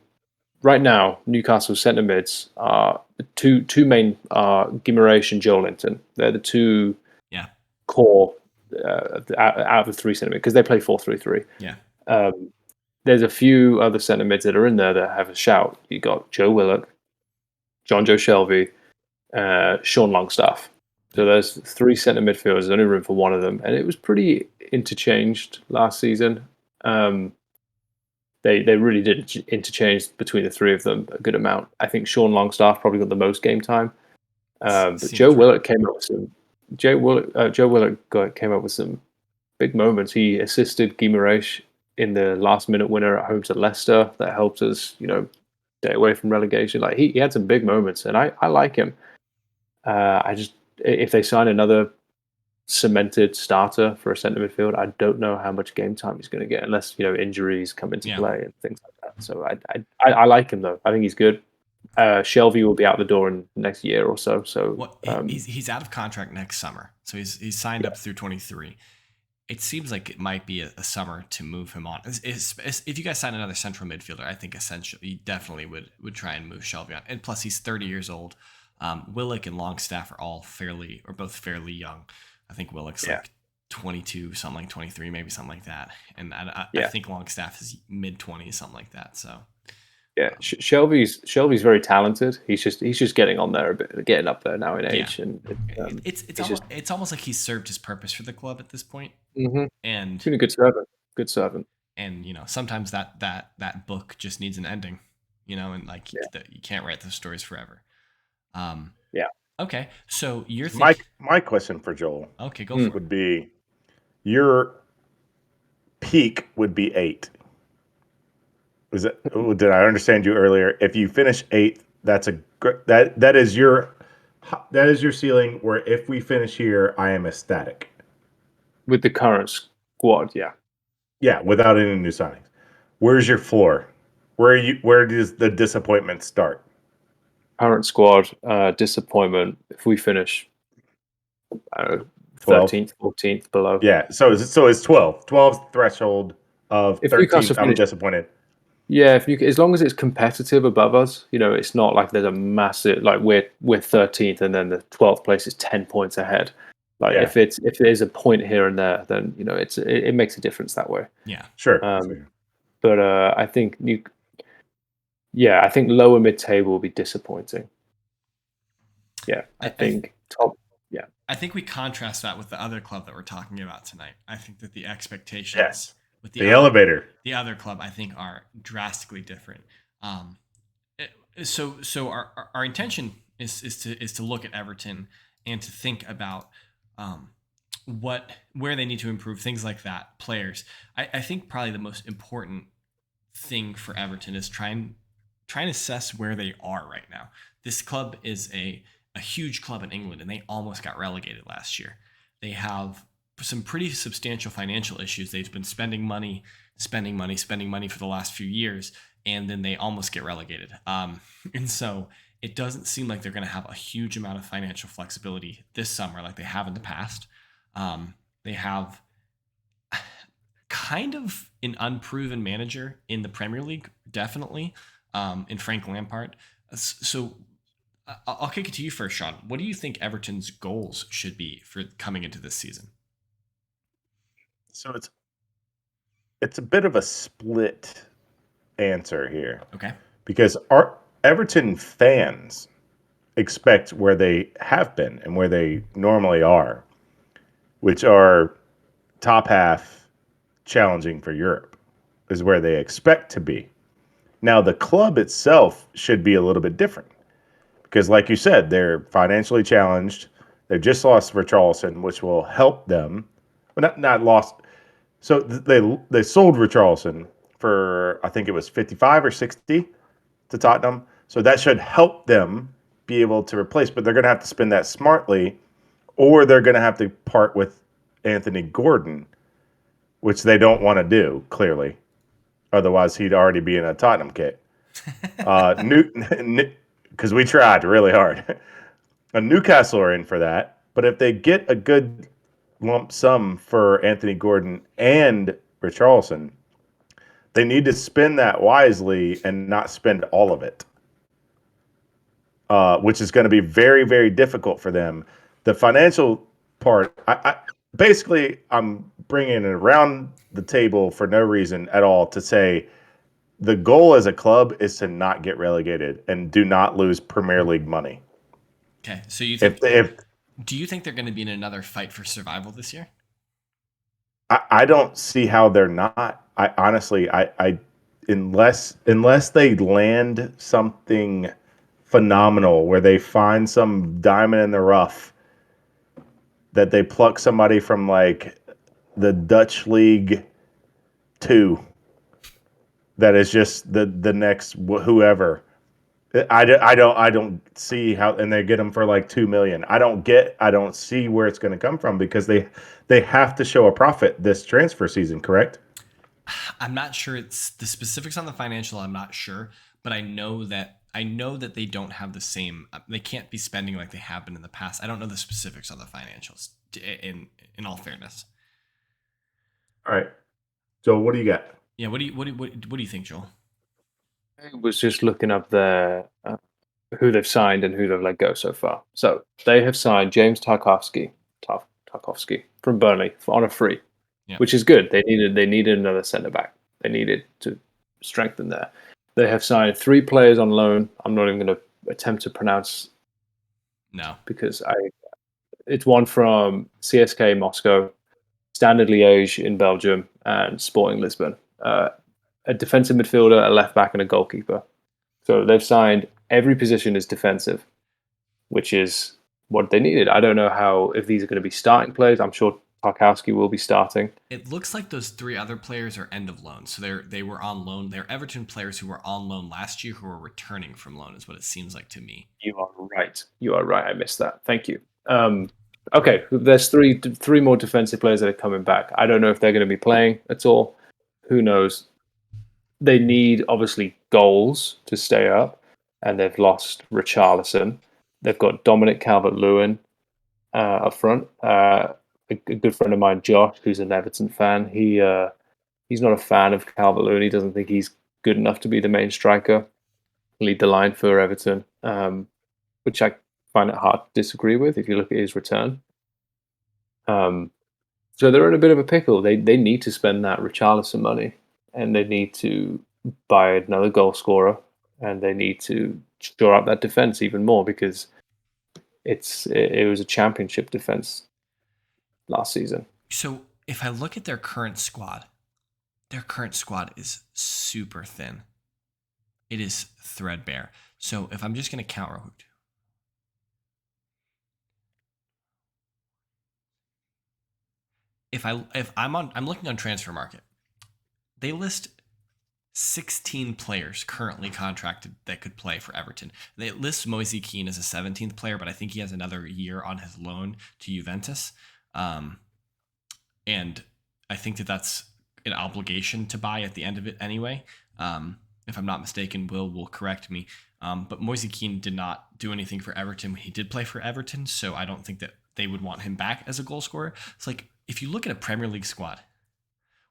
right now Newcastle centre mids are the two main are Guimaraes and Joelinton. They're the two. Core out of the three centre mid, because they play 4-3-3. Yeah. There's a few other centre mids that are in there that have a shout. You got Joe Willock, John Joe Shelby, Sean Longstaff. So there's three centre midfielders. There's only room for one of them, and it was pretty interchanged last season. They really did interchange between the three of them a good amount. I think Sean Longstaff probably got the most game time, but Joe Willock came up with some. Joe Willock came up with some big moments. He assisted Guimaraes in the last-minute winner at home to Leicester. That helped us, stay away from relegation. Like he had some big moments, and I like him. If they sign another cemented starter for a centre midfield, I don't know how much game time he's going to get unless injuries come into play and things like that. So I like him though. I think he's good. Shelby will be out the door in the next year or so. So he's out of contract next summer. So he's signed up through 23. It seems like it might be a summer to move him on. If you guys sign another central midfielder, I think essentially you definitely would try and move Shelby on. And plus, he's 30 years old. Willock and Longstaff are both fairly young. I think Willock's like 22, something like 23, maybe something like that. And I think Longstaff is mid 20s, something like that. So. Yeah, Shelby's very talented. He's just getting on there a bit, getting up there now in age, and it's almost like he's served his purpose for the club at this point. Mm-hmm. And he's been a good servant. And sometimes that book just needs an ending, and you can't write those stories forever. Okay, so you're my question for Joel. Okay, go for it. Would be your peak would be 8. Did I understand you earlier? If you finish 8th, that is your ceiling. Where if we finish here, I am ecstatic. With the current squad, yeah. Yeah, without any new signings. Where's your floor? Where does the disappointment start? Current squad, disappointment. If we finish, I don't know, 12. 13th, 14th below. Yeah, so it's 12. 12 threshold of If 13th. Newcastle I'm finish, disappointed. yeah, as long as it's competitive above us, it's not like there's a massive like we're 13th and then the 12th place is 10 points ahead. Like Yeah. if there's a point here and there, then it makes a difference that way. Yeah. Sure. But I think I think lower mid table will be disappointing. Yeah, I think top. Yeah, I think we contrast that with the other club that we're talking about tonight. I think that the expectations with the elevator, the other club, I think, are drastically different. So our intention is to look at Everton and to think about where they need to improve, things like that, players. I think probably the most important thing for Everton is trying to assess where they are right now. This club is a huge club in England, and they almost got relegated last year. They have some pretty substantial financial issues. They've been spending money for the last few years, and then they almost get relegated. And so it doesn't seem like they're going to have a huge amount of financial flexibility this summer like they have in the past. They have kind of an unproven manager in the Premier League, definitely, in Frank Lampard. So I'll kick it to you first, Sean. What do you think Everton's goals should be for coming into this season? So it's a bit of a split answer here. Okay. Because our Everton fans expect where they have been and where they normally are, which are top half challenging for Europe, is where they expect to be. Now, the club itself should be a little bit different because, like you said, they're financially challenged. They've just lost Richarlison, which will help them. Well, not lost. So they sold Richarlison for, I think it was 55 or 60 to Tottenham. So that should help them be able to replace, but they're going to have to spend that smartly, or they're going to have to part with Anthony Gordon, which they don't want to do, clearly. Otherwise, he'd already be in a Tottenham kit. Because we tried really hard. Newcastle are in for that, but if they get a good lump sum for Anthony Gordon and Richarlison, they need to spend that wisely and not spend all of it, which is going to be very, very difficult for them. The financial part, I'm bringing it around the table for no reason at all to say the goal as a club is to not get relegated and do not lose Premier League money. Okay, so you think do you think they're going to be in another fight for survival this year? I don't see how they're not. I honestly, unless they land something phenomenal where they find some diamond in the rough, that they pluck somebody from like the Dutch League 2 that is just the next whoever. I don't see how, and they get them for like $2 million. I don't see where it's going to come from because they have to show a profit this transfer season, correct? I'm not sure. It's the specifics on the financial. I'm not sure, but I know that they don't have the same. They can't be spending like they have been in the past. I don't know the specifics on the financials. In all fairness. All right. So what do you got? Yeah. What do you think, Joel? I was just looking up their who they've signed and who they've let go so far. So they have signed James Tarkowski from Burnley on a free, which is good. They needed another centre back. They needed to strengthen there. They have signed 3 players on loan. I'm not even going to attempt to pronounce. No, because it's one from CSK Moscow, Standard Liège in Belgium, and Sporting Lisbon. A defensive midfielder, a left back, and a goalkeeper. So they've signed every position is defensive, which is what they needed. I don't know if these are going to be starting players. I'm sure Tarkowski will be starting. It looks like those 3 other players are end of loan. So they were on loan. They're Everton players who were on loan last year who are returning from loan is what it seems like to me. You are right. I missed that. Thank you. Okay, there's three more defensive players that are coming back. I don't know if they're going to be playing at all. Who knows? They need, obviously, goals to stay up, and they've lost Richarlison. They've got Dominic Calvert-Lewin up front. A good friend of mine, Josh, who's an Everton fan, he's not a fan of Calvert-Lewin. He doesn't think he's good enough to be the main striker, lead the line for Everton, which I find it hard to disagree with if you look at his return. So they're in a bit of a pickle. They need to spend that Richarlison money, and they need to buy another goal scorer, and they need to shore up that defense even more because it was a championship defense last season. So if I look at their current squad is super thin. It is threadbare. So if I'm just going to count, I'm looking on Transfer Market, they list 16 players currently contracted that could play for Everton. They list Moise Kean as a 17th player, but I think he has another year on his loan to Juventus. And I think that that's an obligation to buy at the end of it anyway. If I'm not mistaken, will correct me. But Moise Kean did not do anything for Everton when he did play for Everton, so I don't think that they would want him back as a goal scorer. It's like, if you look at a Premier League squad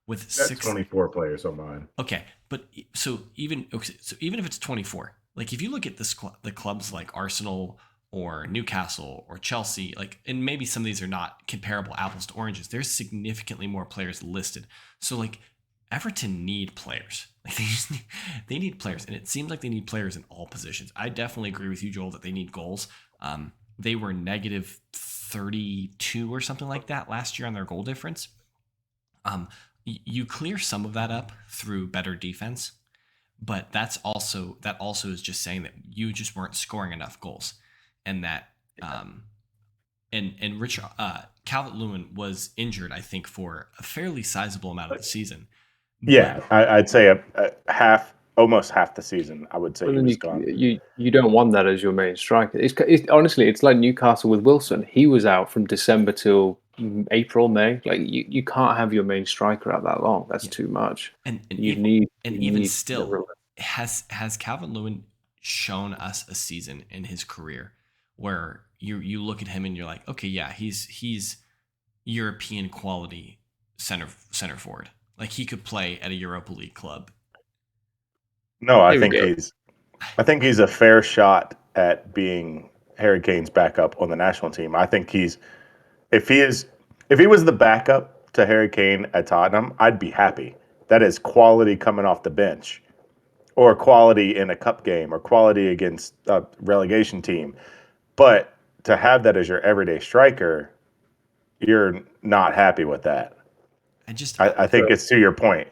with 24 players on mine. Okay, but so even if it's 24, like if you look at the clubs like Arsenal or Newcastle or Chelsea, like, and maybe some of these are not comparable apples to oranges, there's significantly more players listed. So like Everton need players. Like they need players, and it seems like they need players in all positions. I definitely agree with you, Joel, that they need goals. They were negative 32 or something like that last year on their goal difference. You clear some of that up through better defense, but that also is just saying that you just weren't scoring enough goals, and that and Rich Calvert-Lewin was injured, I think, for a fairly sizable amount of the season. Yeah, I'd say almost half the season. I would say he was gone. You don't want that as your main striker. Honestly, it's like Newcastle with Wilson. He was out from December till April, May. Like you can't have your main striker out that long. That's too much. And even still, has Calvert-Lewin shown us a season in his career where you look at him and you're like, okay, yeah, he's European quality center forward. Like he could play at a Europa League club. No, I think he's a fair shot at being Harry Kane's backup on the national team. I think if he was the backup to Harry Kane at Tottenham, I'd be happy. That is quality coming off the bench, or quality in a cup game, or quality against a relegation team. But to have that as your everyday striker, you're not happy with that. I think it's to your point.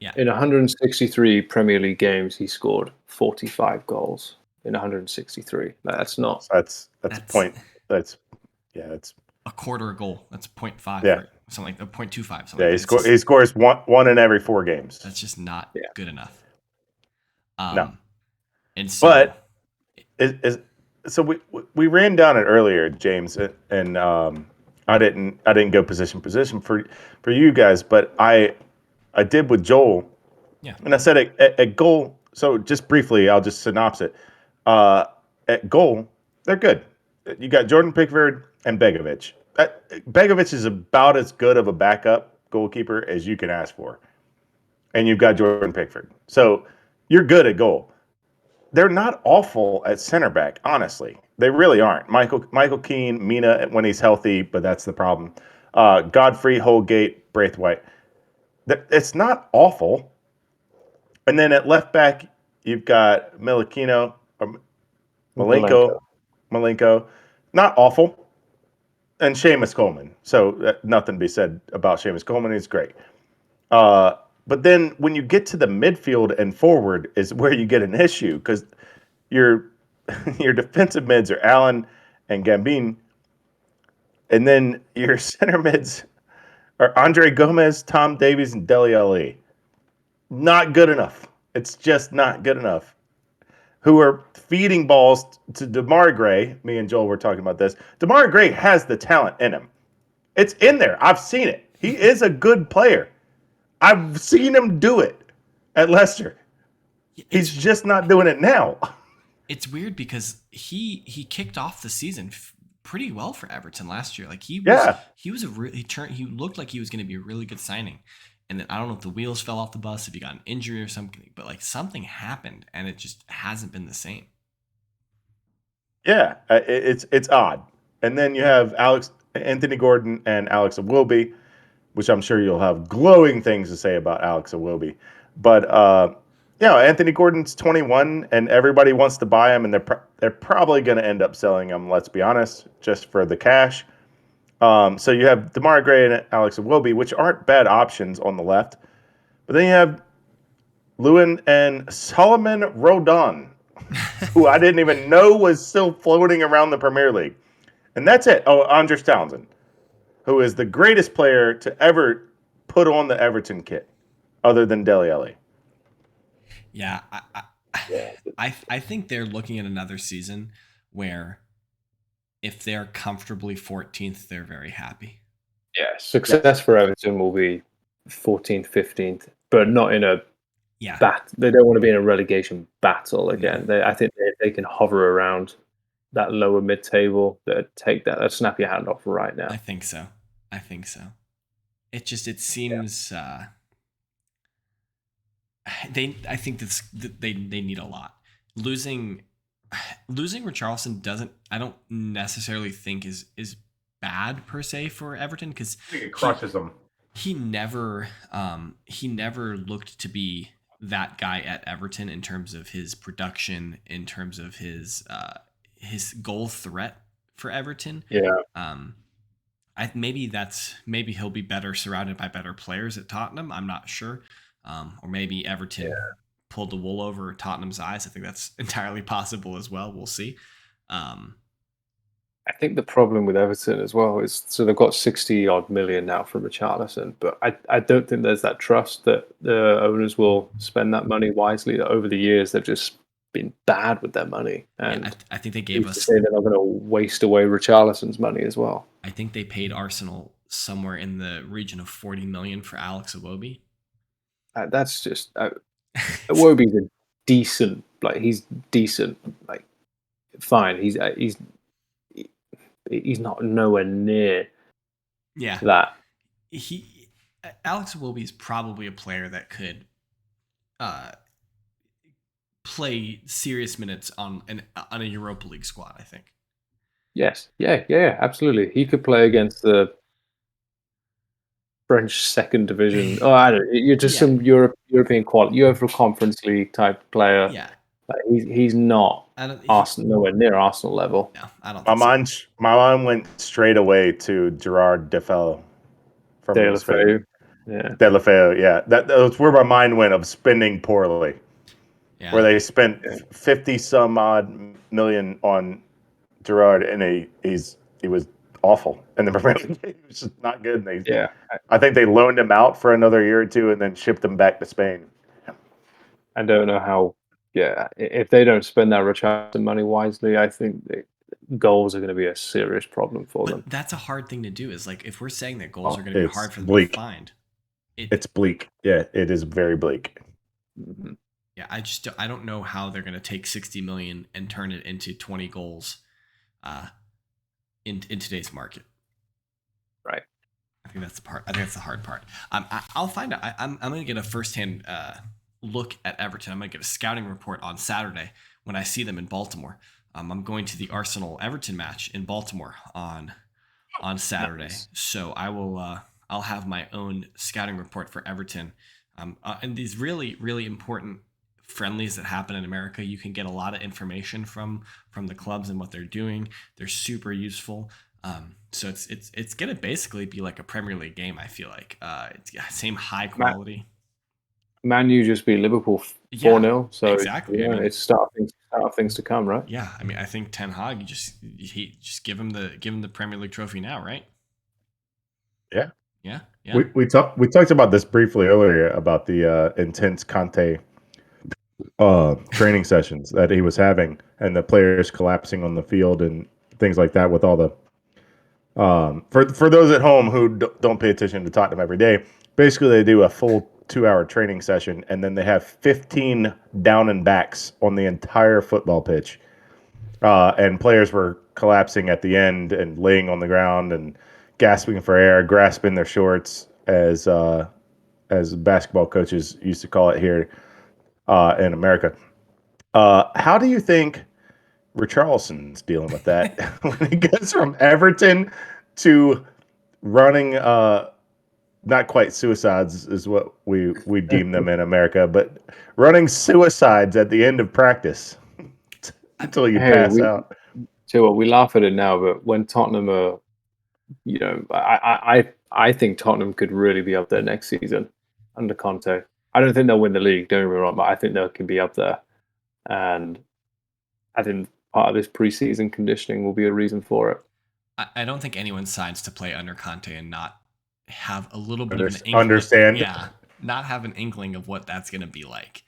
Yeah. In 163 Premier League games, he scored 45 goals in 163. That's not. That's a point. That's a quarter a goal. That's 0.5. Yeah. Or something like 0.25. Yeah, he scores one in every 4 games. That's just not good enough. No. And so, but so we ran down it earlier, James, and I didn't go position for you guys, but I did with Joel. Yeah. And I said at goal. So just briefly, I'll just synopsis it. At goal, they're good. You got Jordan Pickford and Begovic. Begovic is about as good of a backup goalkeeper as you can ask for. And you've got Jordan Pickford. So you're good at goal. They're not awful at center back, honestly. They really aren't. Michael Keane, Mina when he's healthy, but that's the problem. Godfrey, Holgate, Braithwaite. It's not awful. And then at left back, you've got Malenko. Not awful. And Seamus Coleman. So nothing to be said about Seamus Coleman. He's great. But then when you get to the midfield and forward is where you get an issue, because your defensive mids are Allen and Gambin. And then your center mids are Andre Gomez, Tom Davies, and Dele Alli. Not good enough. It's just not good enough. who are feeding balls to Demarai Gray. Me and Joel were talking about this. Demarai Gray has the talent in him. It's in there. I've seen it. He is a good player. I've seen him do it at Leicester. He's just not doing it now. It's weird because he kicked off the season pretty well for Everton last year. Like he looked like he was going to be a really good signing. And then I don't know if the wheels fell off the bus, if he got an injury or something, but like something happened and it just hasn't been the same. Yeah, it's odd. And then you have Anthony Gordon and Alex Iwobi, which I'm sure you'll have glowing things to say about Alex Iwobi. But Anthony Gordon's 21, and everybody wants to buy him, and they're probably going to end up selling him. Let's be honest, just for the cash. So you have Demarai Gray and Alex Iwobi, which aren't bad options on the left. But then you have Lewin and Solomon Rodon, who I didn't even know was still floating around the Premier League. And that's it. Oh, Andres Townsend, who is the greatest player to ever put on the Everton kit, other than Dele Alli. Yeah, I think they're looking at another season where if they're comfortably 14th, they're very happy. Yeah, success for Everton will be 14th, 15th, but not in a they don't want to be in a relegation battle again. No. I think they can hover around that lower mid-table. That'd snap your hand off right now. I think so. It seems I think they need a lot. Losing Richarlison I don't necessarily think is bad per se for Everton, because it crushes them. He never looked to be that guy at Everton in terms of his production, in terms of his goal threat for Everton. Yeah. Maybe he'll be better surrounded by better players at Tottenham. I'm not sure. Or maybe Everton pulled the wool over Tottenham's eyes. I think that's entirely possible as well. We'll see. I think the problem with Everton as well is, so they've got 60 odd million now from Richarlison, but I don't think there's that trust that the owners will spend that money wisely. Over the years, they've just been bad with their money. And I think they gave us. They're not going to waste away Richarlison's money as well. I think they paid Arsenal somewhere in the region of 40 million for Alex Iwobi. That's just Iwobi's a decent, he's decent, fine. He's not nowhere near that. Alex Iwobi is probably a player that could play serious minutes on a Europa League squad, I think. Yes. Yeah, absolutely. He could play against the French second division. I don't know. You're just some European quality, UEFA Conference League type player. Yeah. He's not nowhere near Arsenal level. No, I don't. My mind went straight away to Gerard Defoe from Deulofeu. Yeah, Deulofeu. Yeah, that's where my mind went, of spending poorly. Yeah. Where they spent 50 some odd million on Gerard, and he was awful in the Premier League. It was just not good. I think they loaned him out for another year or two and then shipped him back to Spain. I don't know how. Yeah, if they don't spend that Richarlison money wisely, I think goals are going to be a serious problem for them. That's a hard thing to do. Is if we're saying that goals are going to be hard for them to find. It's bleak. Yeah, it is very bleak. Mm-hmm. Yeah, I don't know how they're going to take 60 million and turn it into 20 goals in today's market. Right. I think that's the part. I think that's the hard part. I'll find out. I'm going to get a firsthand look at Everton. I'm going to get a scouting report on Saturday when I see them in Baltimore. I'm going to the Arsenal Everton match in Baltimore on Saturday. Nice. So I will. I'll have my own scouting report for Everton. And these really, really important friendlies that happen in America, you can get a lot of information from the clubs and what they're doing. They're super useful. So it's going to basically be like a Premier League game. I feel like it's same high quality. Man U just beat Liverpool 4-0. So exactly. Yeah, it's start of things to come, right? Yeah, I mean, I think Ten Hag, just give him the Premier League trophy now, right? Yeah. Yeah. We talked about this briefly earlier about the intense Conte training sessions that he was having, and the players collapsing on the field and things like that. With all the for those at home who don't pay attention to Tottenham every day, basically they do a full 2-hour training session, and then they have 15 down and backs on the entire football pitch, and players were collapsing at the end and laying on the ground and gasping for air, grasping their shorts, as basketball coaches used to call it here in America. How do you think Richarlison's dealing with that when he goes from Everton to running? Not quite suicides is what we deem them in America, but running suicides at the end of practice until you pass out. So what we laugh at it now, but when Tottenham are, I think Tottenham could really be up there next season under Conte. I don't think they'll win the league, don't get me wrong, but I think they can be up there. And I think part of this preseason conditioning will be a reason for it. I don't think anyone signs to play under Conte and not have a little bit of an inkling. Understand? Yeah, not have an inkling of what that's going to be like.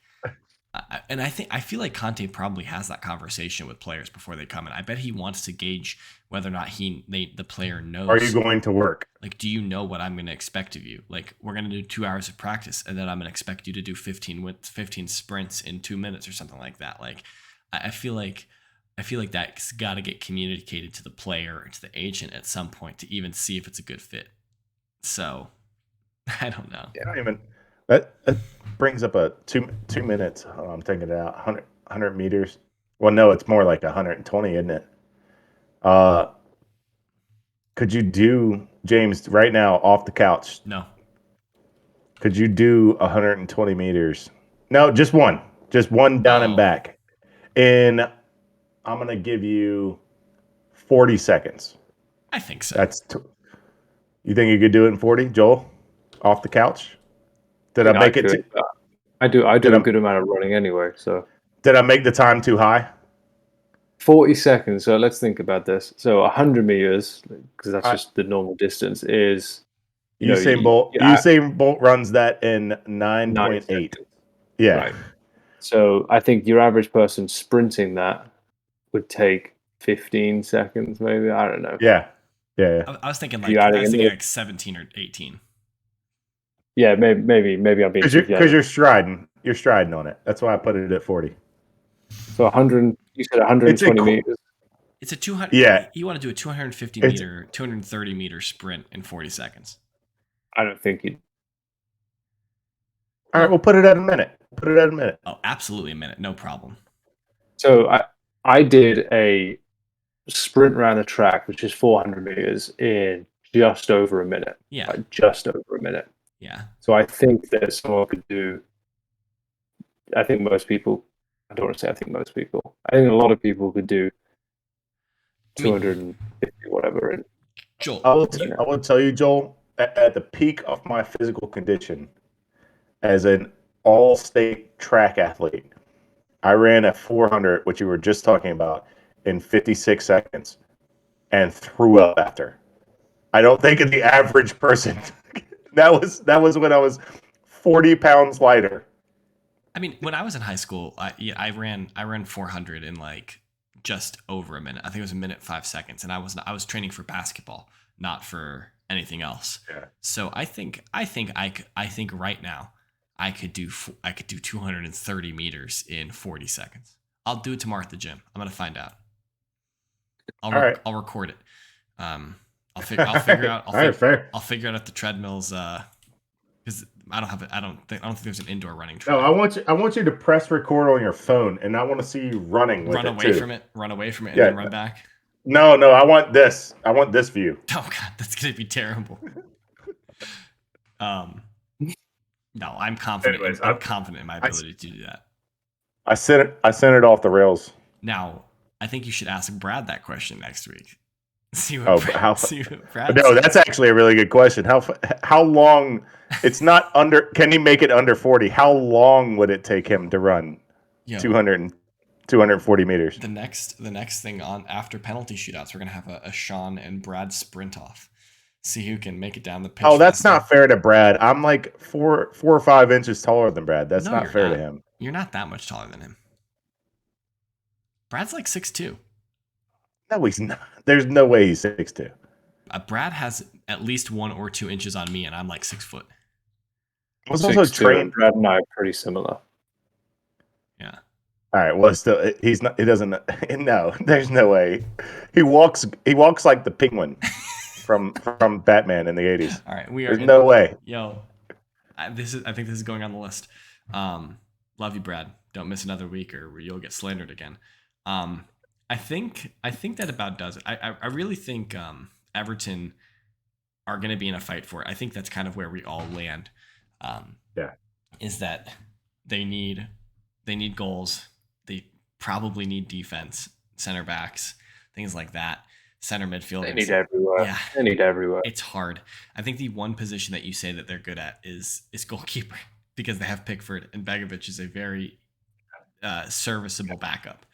And I feel like Conte probably has that conversation with players before they come in. I bet he wants to gauge whether or not the player knows. Are you going to work? Like, do you know what I'm going to expect of you? Like, we're going to do 2 hours of practice, and then I'm going to expect you to do 15 sprints in 2 minutes or something like that. Like, I feel like that's got to get communicated to the player or to the agent at some point to even see if it's a good fit. So, I don't know. Yeah, I don't even. That brings up a 2 minutes. I'm thinking it out. 100 meters. Well, no, it's more like 120, isn't it? Could you do, James, right now off the couch? No. Could you do 120 meters? No, just one down and back. And I'm gonna give you 40 seconds. I think so. You think you could do it in 40, Joel? Off the couch? Did I make it? I do a good amount of running anyway. So did I make the time too high? 40 seconds. So let's think about this. So 100 meters, because that's just the normal distance, is Usain Bolt. Usain Bolt runs that in 9.8. Yeah. Right. So I think your average person sprinting that would take 15 seconds, maybe. I don't know. Yeah. I was thinking like 17 or 18. Yeah, maybe I'm being because you're striding on it. That's why I put it at 40. So 100. You said 120 meters. It's a 200. Yeah, you want to do a 230 meter sprint in 40 seconds. I don't think you. All right, we'll put it at a minute. Oh, absolutely a minute, no problem. So I did a sprint around the track, which is 400 meters in just over a minute. Yeah, just over a minute. Yeah. So I think that someone could do. I think most people. I don't want to say I think most people. I think a lot of people could do 250 whatever. And Joel, I will tell you, Joel, at the peak of my physical condition, as an all-state track athlete, I ran a 400, which you were just talking about, in 56 seconds, and threw up after. I don't think the average person. That was when I was 40 pounds lighter. I mean, when I was in high school, I ran 400 in like just over a minute. I think it was a minute 5 seconds, and I was training for basketball, not for anything else. Yeah. So I think right now I could do 230 meters in 40 seconds. I'll do it tomorrow at the gym. I'm gonna find out. I'll record it. I'll figure out. I'll figure out if the treadmills because I don't think there's an indoor running track. No, I want you to press record on your phone, and I want to see you running with run away from it, and then run back. No, I want this. I want this view. Oh God, that's gonna be terrible. No, I'm confident. Anyways, I'm confident in my ability to do that. I sent it off the rails. Now, I think you should ask Brad that question next week. No, that's actually a really good question. How long? It's not under. Can he make it under 40? How long would it take him to run 240 meters? The next thing on after penalty shootouts, we're gonna have a Sean and Brad sprint off. See who can make it down the pitch. Oh, that's not fair to Brad. I'm like 4 or 5 inches taller than Brad. That's not fair to him. You're not that much taller than him. Brad's like 6'2". No, he's not. There's no way he's 6'2". Brad has at least 1 or 2 inches on me, and I'm like 6 foot. I was also 6'2", trained. Brad and I are pretty similar. Yeah. All right. Well, still, he's not. He doesn't. No, there's no way. He walks like the penguin from Batman in the 80s. All right. We are. There's no way. Yo, I think this is going on the list. Love you, Brad. Don't miss another week, or you'll get slandered again. I think that about does it. I really think Everton are going to be in a fight for it. I think that's kind of where we all land. Yeah. Is that they need goals. They probably need defense, center backs, things like that. Center midfield. They need everywhere. Yeah. They need everywhere. It's hard. I think the one position that you say that they're good at is goalkeeper, because they have Pickford, and Begovic is a very serviceable backup.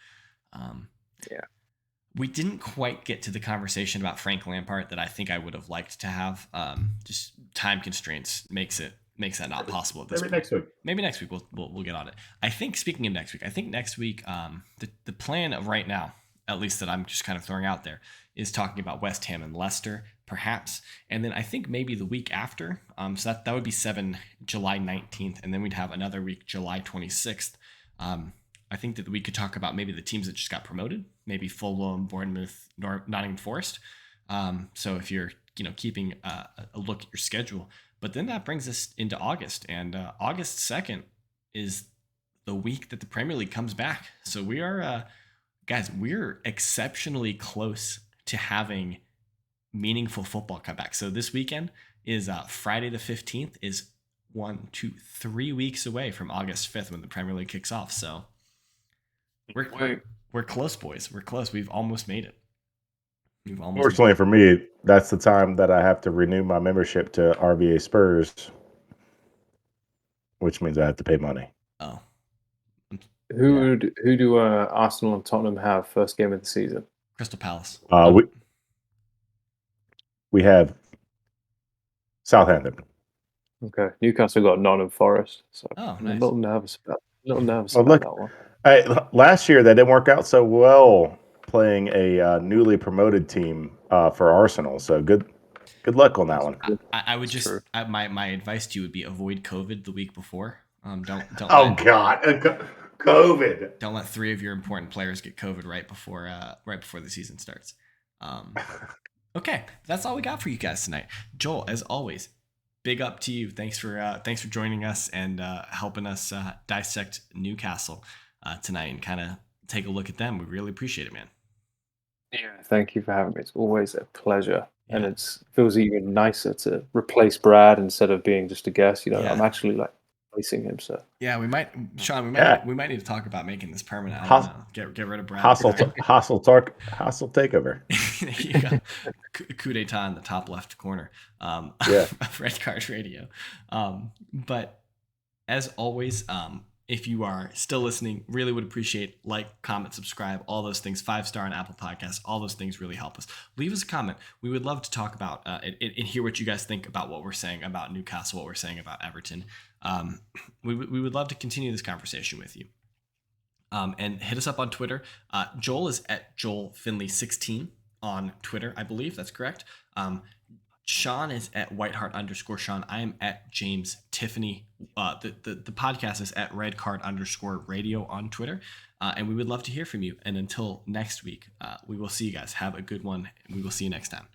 Yeah. We didn't quite get to the conversation about Frank Lampard that I think I would have liked to have. Just time constraints makes that not possible at this point. Maybe next week we'll get on it. I think, speaking of next week, the plan of right now, at least that I'm just kind of throwing out there, is talking about West Ham and Leicester, perhaps. And then I think maybe the week after, so that would be July 19th, and then we'd have another week, July 26th. I think that we could talk about maybe the teams that just got promoted, maybe Fulham, Bournemouth, Nottingham Forest. So if you're keeping a look at your schedule. But then that brings us into August, and August 2nd is the week that the Premier League comes back. So we are, guys, we're exceptionally close to having meaningful football come back. So this weekend is Friday the 15th is 3 weeks away from August 5th when the Premier League kicks off. So we're close, boys. We're close. We've almost made it. Fortunately for me, that's the time that I have to renew my membership to RVA Spurs, which means I have to pay money. Oh. Who do Arsenal and Tottenham have first game of the season? Crystal Palace. We have Southampton. Okay. Newcastle got Nottingham Forest. So nice. I'm a little nervous about that one. Last year that didn't work out so well, playing a newly promoted team for Arsenal. So good luck on that one. I would just my advice to you would be avoid COVID the week before. Don't. COVID. Don't let 3 of your important players get COVID right before the season starts. Okay, that's all we got for you guys tonight. Joel, as always, big up to you. Thanks for joining us and helping us dissect Newcastle tonight and kind of take a look at them. We really appreciate it, man. Yeah, thank you for having me. It's always a pleasure. Yeah. And it feels even nicer to replace Brad instead of being just a guest. I'm actually like replacing him. So yeah, we might need to talk about making this permanent. I don't know. Get rid of Brad. Hostile takeover. You got coup d'etat in the top left corner. Of Red Card Radio. But as always, if you are still listening, really would appreciate comment, subscribe, all those things, 5-star on Apple Podcasts. All those things really help us. Leave us a comment. We would love to talk about and hear what you guys think about what we're saying about Newcastle, what we're saying about Everton. We would love to continue this conversation with you. And hit us up on Twitter. Joel is at JoelFinley16 on Twitter, I believe. That's correct. Sean is at Whiteheart_Sean. I am at James Tiffany. The podcast is at RedCard_Radio on Twitter. And we would love to hear from you. And until next week, we will see you guys. Have a good one. We will see you next time.